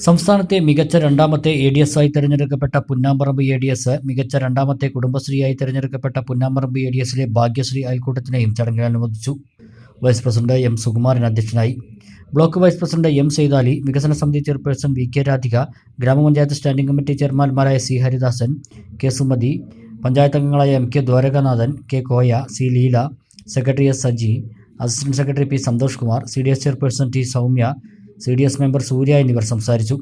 സംസ്ഥാനത്തെ മികച്ച രണ്ടാമത്തെ ADS ആയി തിരഞ്ഞെടുക്കപ്പെട്ട പുന്നാമ്പറമ്പ് ADS, മികച്ച രണ്ടാമത്തെ കുടുംബശ്രീയായി തിരഞ്ഞെടുക്കപ്പെട്ട പുന്നാമ്പറമ്പ് ADSലെ ഭാഗ്യശ്രീ അയൽക്കൂട്ടത്തിനെയും ചടങ്ങിൽ അനുമോദിച്ചു. Vice president M. സുകുമാരൻ അധ്യക്ഷനായി. Block vice president M. Saidali, വികസന സമിതി ചെയർപേഴ്സൺ VK രാധിക, ഗ്രാമപഞ്ചായത്ത് സ്റ്റാൻഡിംഗ് കമ്മിറ്റി ചെയർമാൻമാരായ C. ഹരിദാസൻ, K. സുമതി, പഞ്ചായത്ത് അംഗങ്ങളായ MK Dwarakanathan, K. Koya, C. Leela, secretary S. Saji, assistant secretary P. Santhosh Kumar, CDS chairperson T. Soumya, CDS member Surya എന്നിവർ സംസാരിച്ചു.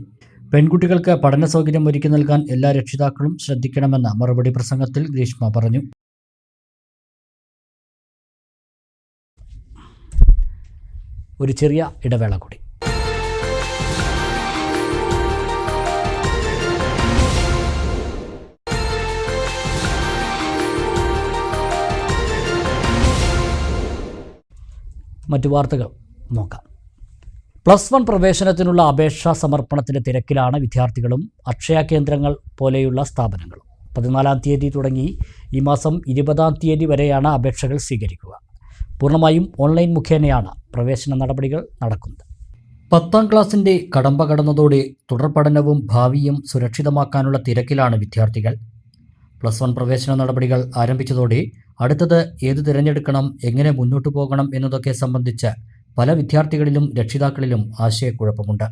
പെൺകുട്ടികൾക്ക് പഠന സൗകര്യം ഒരുക്കി നൽകാൻ എല്ലാ രക്ഷിതാക്കളും ശ്രദ്ധിക്കണമെന്ന മറുപടി പ്രസംഗത്തിൽ ഗ്രീഷ്മ പറഞ്ഞു. ഒരു ചെറിയ ഇടവേള കൂടി. മറ്റു വാർത്തകൾ നോക്കാം. +1 പ്രവേശനത്തിനുള്ള അപേക്ഷാ സമർപ്പണത്തിൻ്റെ തിരക്കിലാണ് വിദ്യാർത്ഥികളും അക്ഷയ കേന്ദ്രങ്ങൾ പോലെയുള്ള സ്ഥാപനങ്ങളും. 14-ാം തീയതി തുടങ്ങി ഈ മാസം 20-ാം തീയതി വരെയാണ് അപേക്ഷകൾ സ്വീകരിക്കുക. പൂർണ്ണമായും ഓൺലൈൻ മുഖേനയാണ് പ്രവേശന നടപടികൾ നടക്കുന്നത്. 10ാം ക്ലാസിൻ്റെ കടമ്പ കടന്നതോടെ തുടർ പഠനവും ഭാവിയും സുരക്ഷിതമാക്കാനുള്ള തിരക്കിലാണ് വിദ്യാർത്ഥികൾ. +1 പ്രവേശന നടപടികൾ ആരംഭിച്ചതോടെ അടുത്തത് ഏത് തിരഞ്ഞെടുക്കണം, എങ്ങനെ മുന്നോട്ടു പോകണം എന്നതൊക്കെ സംബന്ധിച്ച് പല വിദ്യാർത്ഥികളിലും രക്ഷിതാക്കളിലും ആശയക്കുഴപ്പമുണ്ട്.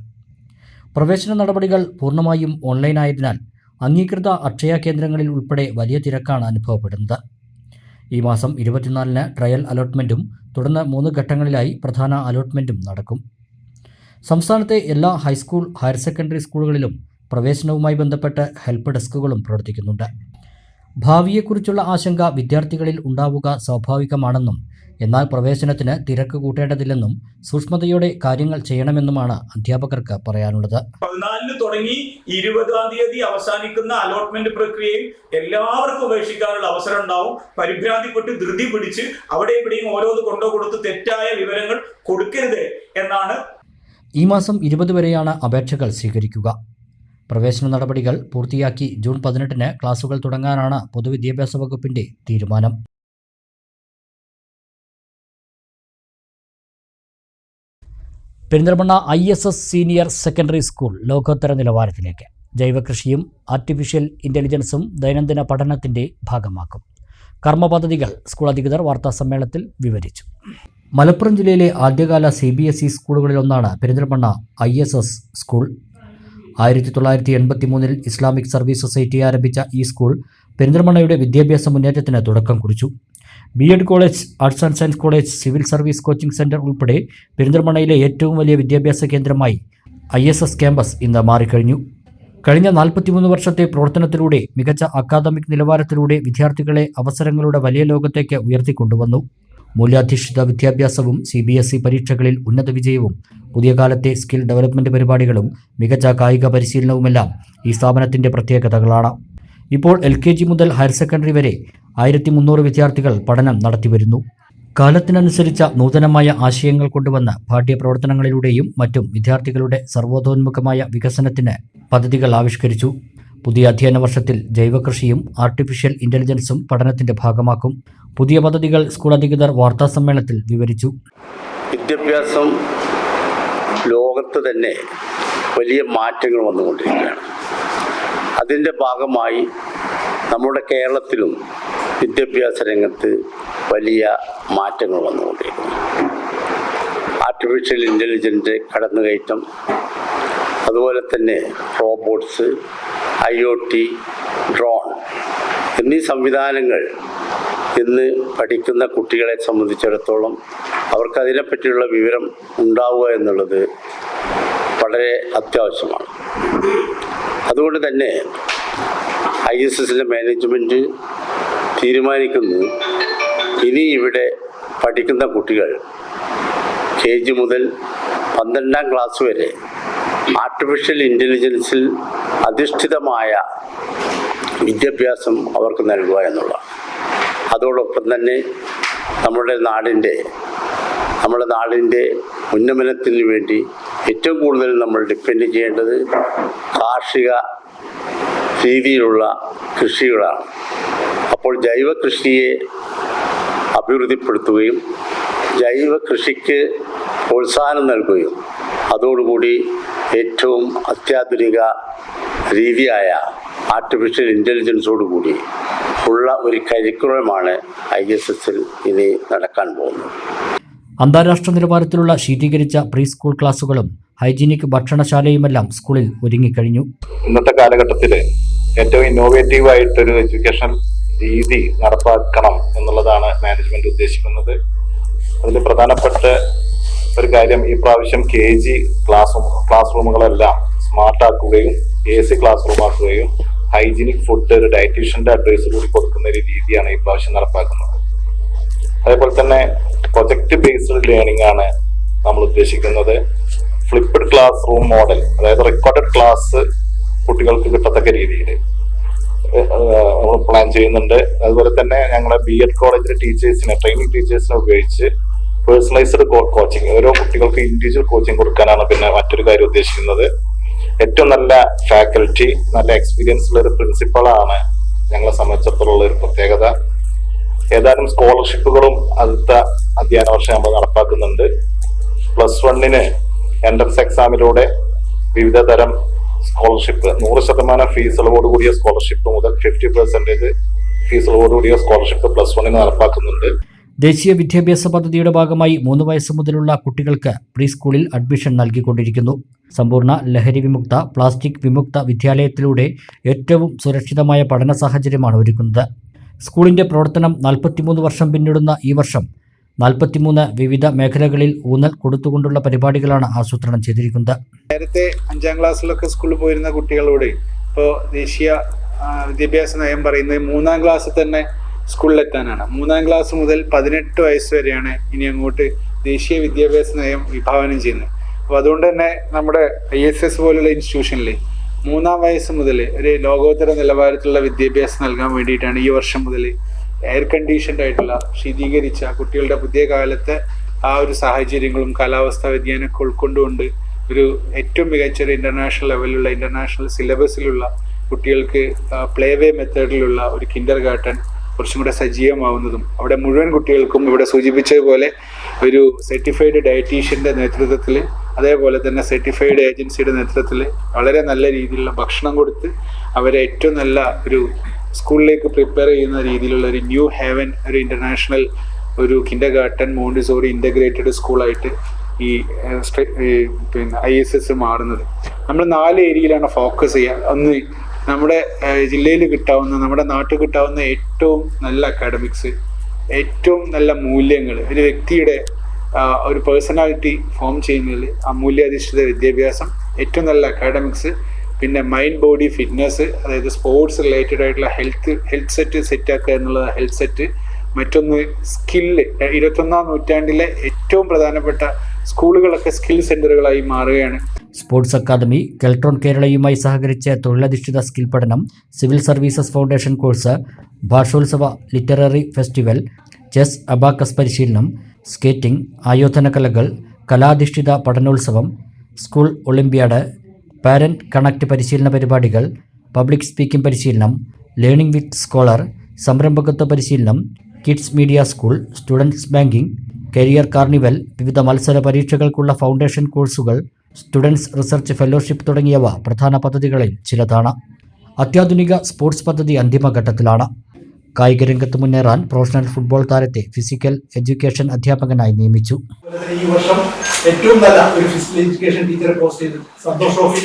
പ്രവേശന നടപടികൾ പൂർണ്ണമായും ഓൺലൈനായതിനാൽ അംഗീകൃത അക്ഷയ കേന്ദ്രങ്ങളിൽ ഉൾപ്പെടെ വലിയ തിരക്കാണ് അനുഭവപ്പെടുന്നത്. ഈ മാസം 24-ന് ട്രയൽ അലോട്ട്മെൻറ്റും തുടർന്ന് 3 ഘട്ടങ്ങളിലായി പ്രധാന അലോട്ട്മെൻറ്റും നടക്കും. സംസ്ഥാനത്തെ എല്ലാ ഹൈസ്കൂൾ, ഹയർ സെക്കൻഡറി സ്കൂളുകളിലും പ്രവേശനവുമായി ബന്ധപ്പെട്ട് ഹെൽപ്പ് ഡെസ്കുകളും പ്രവർത്തിക്കുന്നുണ്ട്. ഭാവിയെക്കുറിച്ചുള്ള ആശങ്ക വിദ്യാർത്ഥികളിൽ ഉണ്ടാവുക സ്വാഭാവികമാണെന്നും എന്നാൽ പ്രവേശനത്തിന് തിരക്ക് കൂട്ടേണ്ടതില്ലെന്നും സൂക്ഷ്മതയോടെ കാര്യങ്ങൾ ചെയ്യണമെന്നുമാണ് അധ്യാപകർക്ക് പറയാനുള്ളത്. 14 തുടങ്ങി 20-ാം തീയതി അവസാനിക്കുന്ന അലോട്ട്മെന്റ് പ്രക്രിയയിൽ എല്ലാവർക്കും ഉപേക്ഷിക്കാനുള്ള അവസരം ഉണ്ടാവും. പരിഭ്രാന്തിപ്പെട്ട് ധൃതി പിടിച്ച് അവിടെ ഇവിടെയും ഓരോന്ന് കൊണ്ടുകൊടുത്ത് തെറ്റായ വിവരങ്ങൾ കൊടുക്കരുത് എന്നാണ്. ഈ മാസം 20 വരെയാണ് അപേക്ഷകൾ സ്വീകരിക്കുക. പ്രവേശന നടപടികൾ പൂർത്തിയാക്കി ജൂൺ 18-ന് ക്ലാസുകൾ തുടങ്ങാനാണ് പൊതുവിദ്യാഭ്യാസ വകുപ്പിന്റെ തീരുമാനം. Perinthalmanna ISS senior secondary school ലോകോത്തര നിലവാരത്തിലേക്ക്. ജൈവകൃഷിയും ആർട്ടിഫിഷ്യൽ ഇൻ്റലിജൻസും ദൈനംദിന പഠനത്തിൻ്റെ ഭാഗമാക്കും. കർമ്മ പദ്ധതികൾ സ്കൂൾ അധികൃതർ വാർത്താസമ്മേളനത്തിൽ വിവരിച്ചു. മലപ്പുറം ജില്ലയിലെ ആദ്യകാല CBSE സ്കൂളുകളിലൊന്നാണ് പെരിന്തൽമണ്ണ ISS സ്കൂൾ. 1983-ൽ ഇസ്ലാമിക് സർവീസ് സൊസൈറ്റി ആരംഭിച്ച ഈ സ്കൂൾ പെരിന്തൽമണ്ണയുടെ വിദ്യാഭ്യാസ മുന്നേറ്റത്തിന് തുടക്കം കുറിച്ചു. B.Ed college, arts and science college, civil service coaching centre ഉൾപ്പെടെ പെരിന്തൽമണ്ണയിലെ ഏറ്റവും വലിയ വിദ്യാഭ്യാസ കേന്ദ്രമായി ISS ക്യാമ്പസ് ഇന്ന് മാറിക്കഴിഞ്ഞു. കഴിഞ്ഞ 43 വർഷത്തെ പ്രവർത്തനത്തിലൂടെ മികച്ച അക്കാദമിക് നിലവാരത്തിലൂടെ വിദ്യാർത്ഥികളെ അവസരങ്ങളുടെ വലിയ ലോകത്തേക്ക് ഉയർത്തിക്കൊണ്ടുവന്നു. മൂല്യാധിഷ്ഠിത വിദ്യാഭ്യാസവും CBSE പരീക്ഷകളിൽ ഉന്നത വിജയവും പുതിയ കാലത്തെ സ്കിൽ ഡെവലപ്മെൻറ്റ് പരിപാടികളും മികച്ച കായിക പരിശീലനവുമെല്ലാം ഈ സ്ഥാപനത്തിൻ്റെ പ്രത്യേകതകളാണ്. ഇപ്പോൾ LKG മുതൽ ഹയർ സെക്കൻഡറി വരെ 1300 വിദ്യാർത്ഥികൾ പഠനം നടത്തിവരുന്നു. കാലത്തിനനുസരിച്ച നൂതനമായ ആശയങ്ങൾ കൊണ്ടുവന്ന് പാഠ്യപ്രവർത്തനങ്ങളിലൂടെയും മറ്റും വിദ്യാർത്ഥികളുടെ സർവ്വതോന്മുഖമായ വികസനത്തിന് പദ്ധതികൾ ആവിഷ്കരിച്ചു. പുതിയ അധ്യയന വർഷത്തിൽ ജൈവകൃഷിയും ആർട്ടിഫിഷ്യൽ ഇൻ്റലിജൻസും പഠനത്തിൻ്റെ ഭാഗമാക്കും. പുതിയ പദ്ധതികൾ സ്കൂൾ അധികൃതർ വാർത്താസമ്മേളനത്തിൽ വിവരിച്ചു. വിദ്യാഭ്യാസം ലോകത്ത് തന്നെ വലിയ മാറ്റങ്ങൾ വന്നുകൊണ്ടിരിക്കുകയാണ്. അതിൻ്റെ ഭാഗമായി നമ്മുടെ കേരളത്തിലും വിദ്യാഭ്യാസ രംഗത്ത് വലിയ മാറ്റങ്ങൾ വന്നുകൊണ്ടിരിക്കുന്നു. ആർട്ടിഫിഷ്യൽ ഇൻ്റലിജൻസ് കടന്നുകയറ്റം, അതുപോലെ തന്നെ റോബോട്ട്സ്, IoT, ഡ്രോൺ എന്നീ സംവിധാനങ്ങൾ ഇന്ന് പഠിക്കുന്ന കുട്ടികളെ സംബന്ധിച്ചിടത്തോളം അവർക്ക് അതിനെപ്പറ്റിയുള്ള വിവരം ഉണ്ടാവുക എന്നുള്ളത് വളരെ അത്യാവശ്യമാണ്. അതുകൊണ്ട് തന്നെ ISSലെ മാനേജ്മെൻറ്റ് തീരുമാനിക്കുന്നു, ഇനി ഇവിടെ പഠിക്കുന്ന കുട്ടികൾ KG മുതൽ 12ാം ക്ലാസ് വരെ ആർട്ടിഫിഷ്യൽ ഇൻ്റലിജൻസിൽ അധിഷ്ഠിതമായ വിദ്യാഭ്യാസം അവർക്ക് നൽകുക എന്നുള്ളതാണ്. അതോടൊപ്പം തന്നെ നമ്മുടെ നാടിൻ്റെ ഉന്നമനത്തിന് വേണ്ടി ഏറ്റവും കൂടുതൽ നമ്മൾ ഡിപ്പെൻഡ് ചെയ്യേണ്ടത് കാർഷിക രീതിയിലുള്ള കൃഷികളാണ്. അപ്പോൾ ജൈവ കൃഷിയെ അഭിവൃദ്ധിപ്പെടുത്തുകയും ജൈവ കൃഷിക്ക് പ്രോത്സാഹനം നൽകുകയും അതോടുകൂടി ഏറ്റവും അത്യാധുനിക രീതിയായ ആർട്ടിഫിഷ്യൽ ഇൻ്റലിജൻസോടുകൂടി ഉള്ള ഒരു കരിക്കുലമാണ് ISSൽ ഇനി നടക്കാൻ പോകുന്നത്. അന്താരാഷ്ട്ര നിലവാരത്തിലുള്ള ശീതീകരിച്ച പ്രീ സ്കൂൾ ക്ലാസുകളും ഹൈജീനിക് ഭക്ഷണശാലയുമെല്ലാം സ്കൂളിൽ ഒരുങ്ങിക്കഴിഞ്ഞു. ഇന്നത്തെ കാലഘട്ടത്തിൽ ഏറ്റവും ഇന്നോവേറ്റീവ് ആയിട്ടൊരു എഡ്യൂക്കേഷൻ രീതി നടപ്പാക്കണം എന്നുള്ളതാണ് മാനേജ്മെന്റ് ഉദ്ദേശിക്കുന്നത്. അതിൽ പ്രധാനപ്പെട്ട ഒരു കാര്യം, ഈ പ്രാവശ്യം KG ക്ലാസ് റൂമുകളെല്ലാം സ്മാർട്ടാക്കുകയും AC ക്ലാസ് റൂം ആക്കുകയും ഹൈജീനിക് ഫുഡ് ഒരു ഡയറ്റീഷ്യന്റെ അഡ്വൈസ് കൂടി കൊടുക്കുന്ന ഒരു രീതിയാണ് ഈ പ്രാവശ്യം നടപ്പാക്കുന്നത്. അതേപോലെ തന്നെ പ്രൊജക്ട് ബേസ്ഡ് ലേണിംഗ് ആണ് നമ്മൾ ഉദ്ദേശിക്കുന്നത്. ഫ്ലിപ്പ്ഡ് ക്ലാസ് റൂം മോഡൽ, അതായത് റെക്കോർഡഡ് ക്ലാസ് കുട്ടികൾക്ക് കിട്ടത്തക്ക രീതിയിൽ നമ്മൾ പ്ലാൻ ചെയ്യുന്നുണ്ട്. അതുപോലെ തന്നെ ഞങ്ങളുടെ B.Ed കോളേജിലെ ട്രെയിനിങ് ടീച്ചേഴ്സിനെ ഉപയോഗിച്ച് പേഴ്സണലൈസ്ഡ് കോച്ചിങ്, ഓരോ കുട്ടികൾക്ക് ഇൻഡിവിജ്വൽ കോച്ചിങ് കൊടുക്കാനാണ് പിന്നെ മറ്റൊരു കാര്യം ഉദ്ദേശിക്കുന്നത്. ഏറ്റവും നല്ല ഫാക്കൽറ്റി, നല്ല എക്സ്പീരിയൻസ് ഉള്ള ഒരു പ്രിൻസിപ്പളാണ് ഞങ്ങളെ സംബന്ധിച്ചിടത്തോളം ഒരു പ്രത്യേകത. ഏതാനും സ്കോളർഷിപ്പുകളും അടുത്ത അധ്യയന വർഷം നമ്മൾ നടപ്പാക്കുന്നുണ്ട്. +1 എൻട്രൻസ് എക്സാമിലൂടെ വിവിധ തരം സ്കോളർഷിപ്പ്, 100% ഫീസ് ഇളവോടുകൂടിയ സ്കോളർഷിപ്പ് മുതൽ 50% ഫീസ് ഇളവോടുകൂടിയ സ്കോളർഷിപ്പ് +1 നടപ്പാക്കുന്നുണ്ട്. ദേശീയ വിദ്യാഭ്യാസ പദ്ധതിയുടെ ഭാഗമായി 3 വയസ്സ് മുതലുള്ള കുട്ടികൾക്ക് പ്രീ സ്കൂളിൽ അഡ്മിഷൻ നൽകിക്കൊണ്ടിരിക്കുന്നു. സമ്പൂർണ്ണ ലഹരി വിമുക്ത, പ്ലാസ്റ്റിക് വിമുക്ത വിദ്യാലയത്തിലൂടെ ഏറ്റവും സുരക്ഷിതമായ പഠന സാഹചര്യമാണ് ഒരുക്കുന്നത്. സ്കൂളിന്റെ പ്രവർത്തനം 43 വർഷം പിന്നിടുന്ന ഈ വർഷം 43 വിവിധ മേഖലകളിൽ ഊന്നൽ കൊടുത്തുകൊണ്ടുള്ള പരിപാടികളാണ് ആസൂത്രണം ചെയ്തിരിക്കുന്നത്. നേരത്തെ 5ാം ക്ലാസ്സിലൊക്കെ സ്കൂളിൽ പോയിരുന്ന കുട്ടികളോട് ഇപ്പോൾ ദേശീയ വിദ്യാഭ്യാസ നയം പറയുന്നത് 3ാം ക്ലാസ്സിൽ തന്നെ സ്കൂളിലെത്താനാണ്. 3ാം ക്ലാസ് മുതൽ 18 വയസ്സ് വരെയാണ് ഇനി അങ്ങോട്ട് ദേശീയ വിദ്യാഭ്യാസ നയം വിഭാവനം ചെയ്യുന്നത്. അപ്പോൾ അതുകൊണ്ട് തന്നെ നമ്മുടെ ISS പോലുള്ള ഇൻസ്റ്റിറ്റ്യൂഷനിൽ 3ാം വയസ്സ് മുതൽ ഒരു ലോകോത്തര നിലവാരത്തിലുള്ള വിദ്യാഭ്യാസം നൽകാൻ വേണ്ടിയിട്ടാണ് ഈ വർഷം മുതൽ എയർ കണ്ടീഷൻഡ് ആയിട്ടുള്ള ശീതീകരിച്ച കുട്ടികളുടെ പുതിയ കാലത്തെ ആ ഒരു സാഹചര്യങ്ങളും കാലാവസ്ഥാ വ്യതിയാനമൊക്കെ ഉൾക്കൊണ്ടുകൊണ്ട് ഒരു ഏറ്റവും മികച്ച ഒരു ഇന്റർനാഷണൽ ലെവലിലുള്ള ഇന്റർനാഷണൽ സിലബസിലുള്ള കുട്ടികൾക്ക് പ്ലേ വേ മെത്തേഡിലുള്ള ഒരു കിൻഡർ ഗാർട്ടൻ കുറച്ചും കൂടെ സജീവമാവുന്നതും അവിടെ മുഴുവൻ കുട്ടികൾക്കും ഇവിടെ സൂചിപ്പിച്ചതുപോലെ ഒരു സർട്ടിഫൈഡ് ഡയറ്റീഷ്യന്റെ നേതൃത്വത്തിൽ, അതേപോലെ തന്നെ സർട്ടിഫൈഡ് ഏജൻസിയുടെ നേതൃത്വത്തിൽ വളരെ നല്ല രീതിയിലുള്ള ഭക്ഷണം കൊടുത്ത് അവരെ ഏറ്റവും നല്ല ഒരു സ്കൂളിലേക്ക് പ്രിപ്പയർ ചെയ്യുന്ന രീതിയിലുള്ള ഒരു ന്യൂ ഹെവൻ, ഒരു ഇന്റർനാഷണൽ ഒരു കിൻഡർ ഗാർട്ടൻ മോണ്ടിസോറി ഇന്റഗ്രേറ്റഡ് സ്കൂളായിട്ട് ഈ ISS മാറുന്നത്. നമ്മൾ 4 ഏരിയയിലാണ് ഫോക്കസ് ചെയ്യുക. ഒന്ന്, നമ്മുടെ ജില്ലയിൽ കിട്ടാവുന്ന, നമ്മുടെ നാട്ടിൽ കിട്ടാവുന്ന ഏറ്റവും നല്ല അക്കാഡമിക്സ്, ഏറ്റവും നല്ല മൂല്യങ്ങൾ, ഒരു വ്യക്തിയുടെ ഒരു പേഴ്സണാലിറ്റി ഫോം ചെയ്യുന്നതിൽ ആ മൂല്യാധിഷ്ഠിത വിദ്യാഭ്യാസം, ഏറ്റവും നല്ല അക്കാഡമിക്സ്, പിന്നെ മൈൻഡ് ബോഡി ഫിറ്റ്നസ്, അതായത് സ്പോർട്സ് റിലേറ്റഡ് ആയിട്ടുള്ള ഹെൽത്ത് സെറ്റ് ആക്കുക എന്നുള്ളത് ഹെൽത്ത് സെറ്റ്. മറ്റൊന്ന് സ്കില്ല്. 21ാം നൂറ്റാണ്ടിലെ ഏറ്റവും പ്രധാനപ്പെട്ട സ്കൂളുകളൊക്കെ സ്കിൽ സെന്ററുകളായി മാറുകയാണ്. സ്പോർട്സ് അക്കാദമി, കെൽട്രോൺ കേരളയുമായി സഹകരിച്ച് തൊഴിലധിഷ്ഠിത സ്കിൽ പഠനം, സിവിൽ സർവീസസ് ഫൗണ്ടേഷൻ കോഴ്സ്, ഭാഷോത്സവ ലിറ്റററി ഫെസ്റ്റിവൽ, ചെസ് അബാക്കസ് പരിശീലനം, സ്കേറ്റിംഗ്, ആയോധന കലകൾ, കലാധിഷ്ഠിത പഠനോത്സവം, സ്കൂൾ ഒളിമ്പ്യാഡ്, പാരന്റ് കണക്ട് പരിശീലന പരിപാടികൾ, പബ്ലിക് സ്പീക്കിംഗ് പരിശീലനം, ലേണിംഗ് വിത്ത് സ്കോളർ, സംരംഭകത്വ പരിശീലനം, kids media school, students banking, career carnival, വിവിധ മത്സര പരീക്ഷകൾക്കുള്ള ഫൗണ്ടേഷൻ കോഴ്സുകൾ, സ്റ്റുഡൻസ് റിസർച്ച് ഫെലോഷിപ്പ് തുടങ്ങിയവ പ്രധാന പദ്ധതികളിൽ ചിലതാണ്. അത്യാധുനിക സ്പോർട്സ് പദ്ധതി അന്തിമഘട്ടത്തിലാണ്. കായികരംഗത്ത് മുന്നേറാൻ പ്രൊഫഷണൽ ഫുട്ബോൾ താരത്തെ ഫിസിക്കൽ എഡ്യൂക്കേഷൻ അധ്യാപകനായി നിയമിച്ചു. ഈ വർഷം ഏറ്റവും നല്ല ഒരു ഫിസിക്കൽ എഡ്യൂക്കേഷൻ ടീച്ചറെ പോസ്റ്റ് ചെയ്ത് സന്തോഷ് ട്രോഫി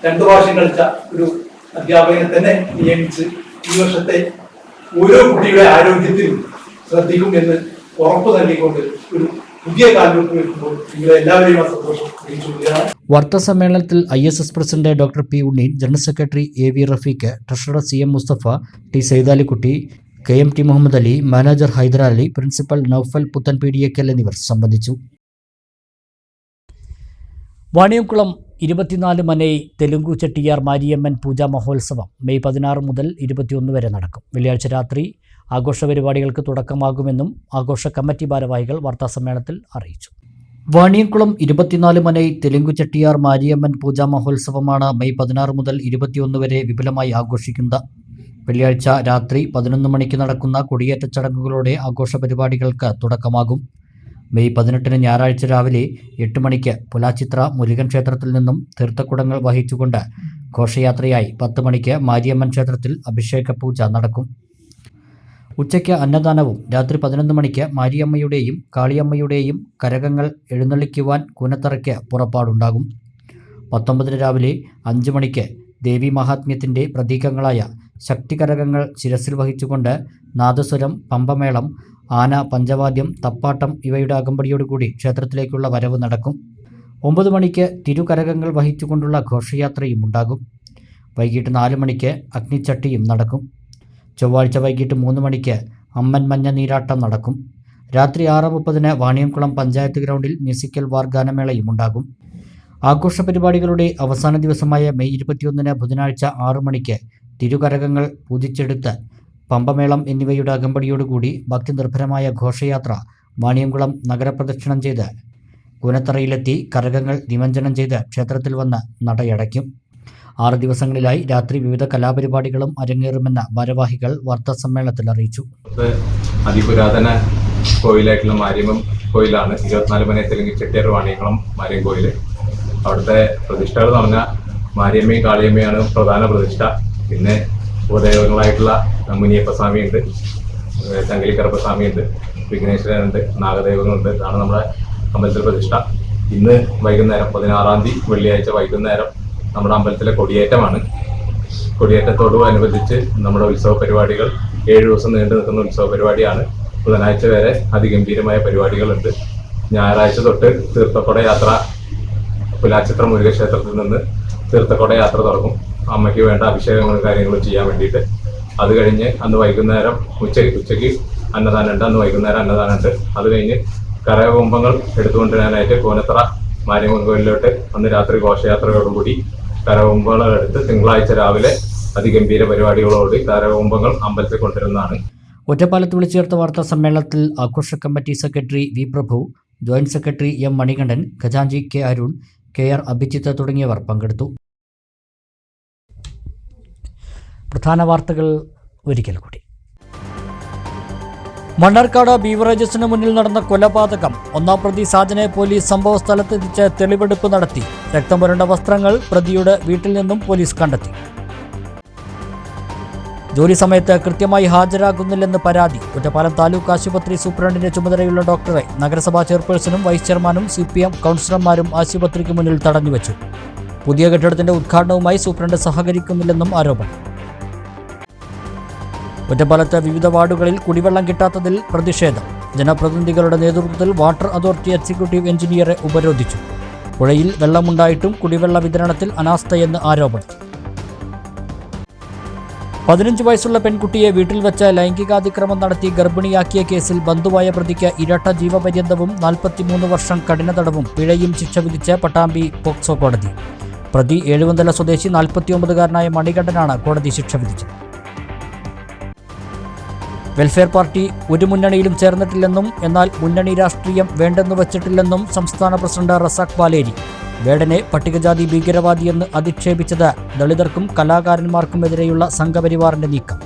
2 പ്രാവശ്യം കളിച്ച ഒരു അധ്യാപകനെ തന്നെ നിയമിച്ച് ഈ വർഷത്തെ ഓരോ കുട്ടിയുടെ ആരോഗ്യത്തിലും ശ്രദ്ധിക്കും എന്ന് ഉറപ്പ് നൽകിക്കൊണ്ട് ഒരു പുതിയ കാലഘട്ടം വരുമ്പോൾ നിങ്ങളെ എല്ലാവരെയും സന്തോഷം അറിയിച്ചുകൊള്ളുകയാണ്. വാർത്താസമ്മേളനത്തിൽ ISS president doctor P Unneen, general secretary AV Rafeeq, treasurer CM Musthafa, T Saidalikutty, KMT Muhammad Ali, manager Haidarali, principal Noufal Puthanpeediyakkal എന്നിവർ സംബന്ധിച്ചു. വാണിയംകുളം 24 മനൈ തെലുങ്കു ചെട്ടിയാർ മാരിയമ്മൻ പൂജാ മഹോത്സവം മെയ് 16 മുതൽ 21 വരെ നടക്കും. വെള്ളിയാഴ്ച രാത്രി ആഘോഷ പരിപാടികൾക്ക് തുടക്കമാകുമെന്നും ആഘോഷ കമ്മിറ്റി ഭാരവാഹികൾ വാർത്താസമ്മേളനത്തിൽ അറിയിച്ചു. വാണിയംകുളം 24 മനൈ തെലുങ്കു ചെട്ടിയാർ മാരിയമ്മൻ പൂജാ മഹോത്സവമാണ് മെയ് 16 മുതൽ 21 വരെ വിപുലമായി ആഘോഷിക്കുന്നത്. വെള്ളിയാഴ്ച രാത്രി 11 മണിക്ക് നടക്കുന്ന കൊടിയേറ്റ ചടങ്ങുകളോടെ ആഘോഷ പരിപാടികൾക്ക് തുടക്കമാകും. മെയ് 18 ഞായറാഴ്ച രാവിലെ 8 മണിക്ക് പുലാച്ചിത്ര മുരുകൻ ക്ഷേത്രത്തിൽ നിന്നും തീർത്ഥക്കുടങ്ങൾ വഹിച്ചുകൊണ്ട് ഘോഷയാത്രയായി 10 മണിക്ക് മാരിയമ്മൻ ക്ഷേത്രത്തിൽ അഭിഷേക പൂജ നടക്കും. ഉച്ചയ്ക്ക് അന്നദാനവും രാത്രി 11 മണിക്ക് മാരിയമ്മയുടെയും കാളിയമ്മയുടെയും കരകങ്ങൾ എഴുന്നള്ളിക്കുവാൻ കൂനത്തറയ്ക്ക് പുറപ്പാടുണ്ടാകും. 19 രാവിലെ 5 മണിക്ക് ദേവി മഹാത്മ്യത്തിൻ്റെ പ്രതീകങ്ങളായ ശക്തികരകങ്ങൾ ശിരസിൽ വഹിച്ചുകൊണ്ട് നാദസ്വരം, പമ്പമേളം, ആന, പഞ്ചവാദ്യം, തപ്പാട്ടം ഇവയുടെ അകമ്പടിയോടുകൂടി ക്ഷേത്രത്തിലേക്കുള്ള വരവ് നടക്കും. 9 മണിക്ക് തിരുകരകങ്ങൾ വഹിച്ചുകൊണ്ടുള്ള ഘോഷയാത്രയും ഉണ്ടാകും. വൈകിട്ട് 4 മണിക്ക് അഗ്നിച്ചട്ടിയും നടക്കും. ചൊവ്വാഴ്ച വൈകിട്ട് 3 മണിക്ക് അമ്മൻ മഞ്ഞ നീരാട്ടം നടക്കും. രാത്രി 6:30 വാണിയംകുളം പഞ്ചായത്ത് ഗ്രൗണ്ടിൽ മ്യൂസിക്കൽ വാർ ഗാനമേളയും ഉണ്ടാകും. ആഘോഷ പരിപാടികളുടെ അവസാന ദിവസമായ മെയ് 21 ബുധനാഴ്ച 6 മണിക്ക് തിരുകരകങ്ങൾ പൂജിച്ചെടുത്ത് പമ്പമേളം എന്നിവയുടെ അകമ്പടിയോടുകൂടി ഭക്തിനിർഭരമായ ഘോഷയാത്ര വാണിയംകുളം നഗരപ്രദക്ഷിണം ചെയ്ത് കൂനത്തറയിലെത്തി കരകങ്ങൾ നിമഞ്ജനം ചെയ്ത് ക്ഷേത്രത്തിൽ വന്ന് നടയടയ്ക്കും. 6 ദിവസങ്ങളിലായി രാത്രി വിവിധ കലാപരിപാടികളും അരങ്ങേറുമെന്ന് ഭാരവാഹികൾ വാർത്താസമ്മേളനത്തിൽ അറിയിച്ചു. അതിപുരാതന കോയിലായിട്ടുള്ള മാരിയമ്മൻ കോയിലാണ് 24 മനൈ തെലുങ്കു ചെട്ടിയാർ വാണിയംകുളം മാരിയമ്മൻ കോയിൽ. അവിടുത്തെ പ്രതിഷ്ഠകൾ എന്ന് പറഞ്ഞാൽ മാരിയമ്മയും കാളിയമ്മയാണ് പ്രധാന പ്രതിഷ്ഠ. പിന്നെ ഉപദേവങ്ങളായിട്ടുള്ള മുനിയപ്പസ്വാമിയുണ്ട്, ചങ്കലിക്കറപ്പസ്വാമിയുണ്ട്, വിഘ്നേശ്വരനുണ്ട്, നാഗദേവങ്ങളുണ്ട്. ഇതാണ് നമ്മുടെ അമ്പലത്തിലെ പ്രതിഷ്ഠ. ഇന്ന് വൈകുന്നേരം 16-ാം തീയതി വെള്ളിയാഴ്ച വൈകുന്നേരം നമ്മുടെ അമ്പലത്തിലെ കൊടിയേറ്റമാണ്. കൊടിയേറ്റത്തോടനുബന്ധിച്ച് നമ്മുടെ ഉത്സവ പരിപാടികൾ 7 ദിവസം നീണ്ടു നിൽക്കുന്ന ഉത്സവ പരിപാടിയാണ്. ബുധനാഴ്ച വരെ അതിഗംഭീരമായ പരിപാടികളുണ്ട്. ഞായറാഴ്ച തൊട്ട് തീർത്ഥക്കൊട യാത്ര പുലാച്ചിത്ര മുരുകക്ഷേത്രത്തിൽ നിന്ന് തീർത്ഥക്കൊട യാത്ര തുടങ്ങും. അമ്മയ്ക്ക് വേണ്ട അഭിഷേകങ്ങളും കാര്യങ്ങളും ചെയ്യാൻ വേണ്ടിയിട്ട്. അത് കഴിഞ്ഞ് അന്ന് വൈകുന്നേരം ഉച്ചയ്ക്ക് അന്നദാനമുണ്ട്. അന്ന് വൈകുന്നേരം അന്നദാനമുണ്ട്. അത് കഴിഞ്ഞ് കരകുംഭങ്ങൾ എടുത്തുകൊണ്ടുവരാനായിട്ട് കൂനത്തറ മാരിയമ്മൻ കോയിലിലോട്ട് അന്ന് രാത്രി ഘോഷയാത്രയോടുകൂടി കരകുംഭങ്ങൾ എടുത്ത് തിങ്കളാഴ്ച രാവിലെ അതിഗംഭീര പരിപാടികളോട് കരകുംഭങ്ങൾ അമ്പലത്തിൽ കൊണ്ടുവരുന്നതാണ്. ഒറ്റപ്പാലത്ത് വിളിച്ചു ചേർത്ത വാർത്താ സമ്മേളനത്തിൽ ആഘോഷ committee secretary V Prabhu, joint secretary M Manikandan, ഖജാൻജി കെ അരുൺ, KR അഭിജിത്ത് തുടങ്ങിയവർ പങ്കെടുത്തു. പ്രധാന വാർത്തകൾ ഒരിക്കൽ കൂടി. മണ്ണാർക്കാട് ബീവറേജസിന് മുന്നിൽ നടന്ന കൊലപാതകം. 1-ാം പ്രതി സാജനെ പോലീസ് സംഭവ സ്ഥലത്തെത്തിച്ച് തെളിവെടുപ്പ് നടത്തി. രക്തം പുരണ്ട വസ്ത്രങ്ങൾ പ്രതിയുടെ വീട്ടിൽ നിന്നും പോലീസ് കണ്ടെത്തി. ജോലി സമയത്ത് കൃത്യമായി ഹാജരാകുന്നില്ലെന്ന് പരാതി. ഒറ്റപ്പാലം താലൂക്ക് ആശുപത്രി സൂപ്രണ്ടിന്റെ ചുമതലയുള്ള ഡോക്ടറെ നഗരസഭാ ചെയർപേഴ്സണും വൈസ് ചെയർമാനും CPM കൗൺസിലർമാരും ആശുപത്രിക്ക് മുന്നിൽ തടഞ്ഞുവച്ചു. പുതിയ കെട്ടിടത്തിന്റെ ഉദ്ഘാടനവുമായി സൂപ്രണ്ട് സഹകരിക്കുന്നില്ലെന്നും ആരോപണം. ഒറ്റപ്പാലത്ത് വിവിധ വാർഡുകളിൽ കുടിവെള്ളം കിട്ടാത്തതിൽ പ്രതിഷേധം. ജനപ്രതിനിധികളുടെ നേതൃത്വത്തിൽ വാട്ടർ അതോറിറ്റി എക്സിക്യൂട്ടീവ് എഞ്ചിനീയറെ ഉപരോധിച്ചു. പുഴയിൽ വെള്ളമുണ്ടായിട്ടും കുടിവെള്ള വിതരണത്തിൽ അനാസ്ഥയെന്ന് ആരോപണം. 15 വയസ്സുള്ള പെൺകുട്ടിയെ വീട്ടിൽ വെച്ച് ലൈംഗികാതിക്രമം നടത്തി ഗർഭിണിയാക്കിയ കേസിൽ ബന്ധുവായ പ്രതിക്ക് ഇരട്ട ജീവപര്യന്തവും 43 വർഷം കഠിന തടവും പിഴയും ശിക്ഷ വിധിച്ച് പട്ടാമ്പി പോക്സോ കോടതി. പ്രതി ഏഴുവന്തല സ്വദേശി 49-കാരനായ മണികണ്ഠനാണ് കോടതി ശിക്ഷ വിധിച്ചത്. വെൽഫെയർ പാർട്ടി ഒരു മുന്നണിയിലും ചേർന്നിട്ടില്ലെന്നും എന്നാൽ മുന്നണി രാഷ്ട്രീയം വേണ്ടെന്നു വച്ചിട്ടില്ലെന്നും സംസ്ഥാന പ്രസിഡന്റ് റസാഖ് പാലേരി. വേടനെ പട്ടികജാതി ഭീകരവാദിയെന്ന് അധിക്ഷേപിച്ചത് ദളിതർക്കും കലാകാരന്മാർക്കുമെതിരെയുള്ള സംഘപരിവാറിന്റെ നീക്കം.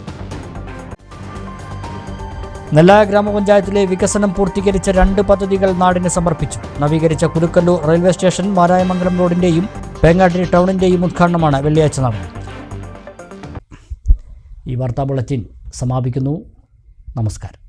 നെല്ലായ ഗ്രാമപഞ്ചായത്തിലെ വികസനം പൂർത്തീകരിച്ച 2 പദ്ധതികൾ നാടിന് സമർപ്പിച്ചു. നവീകരിച്ച കുരുക്കല്ലൂർ റെയിൽവേ സ്റ്റേഷൻ, മാരായമംഗലം റോഡിന്റെയും പേങ്ങാട്ടിരി ടൗണിന്റെയും ഉദ്ഘാടനമാണ് വെള്ളിയാഴ്ച നടന്നത്. ഈ വാർത്താ ബുള്ളറ്റിൻ സമാപിക്കുന്നു. നമസ്കാരം.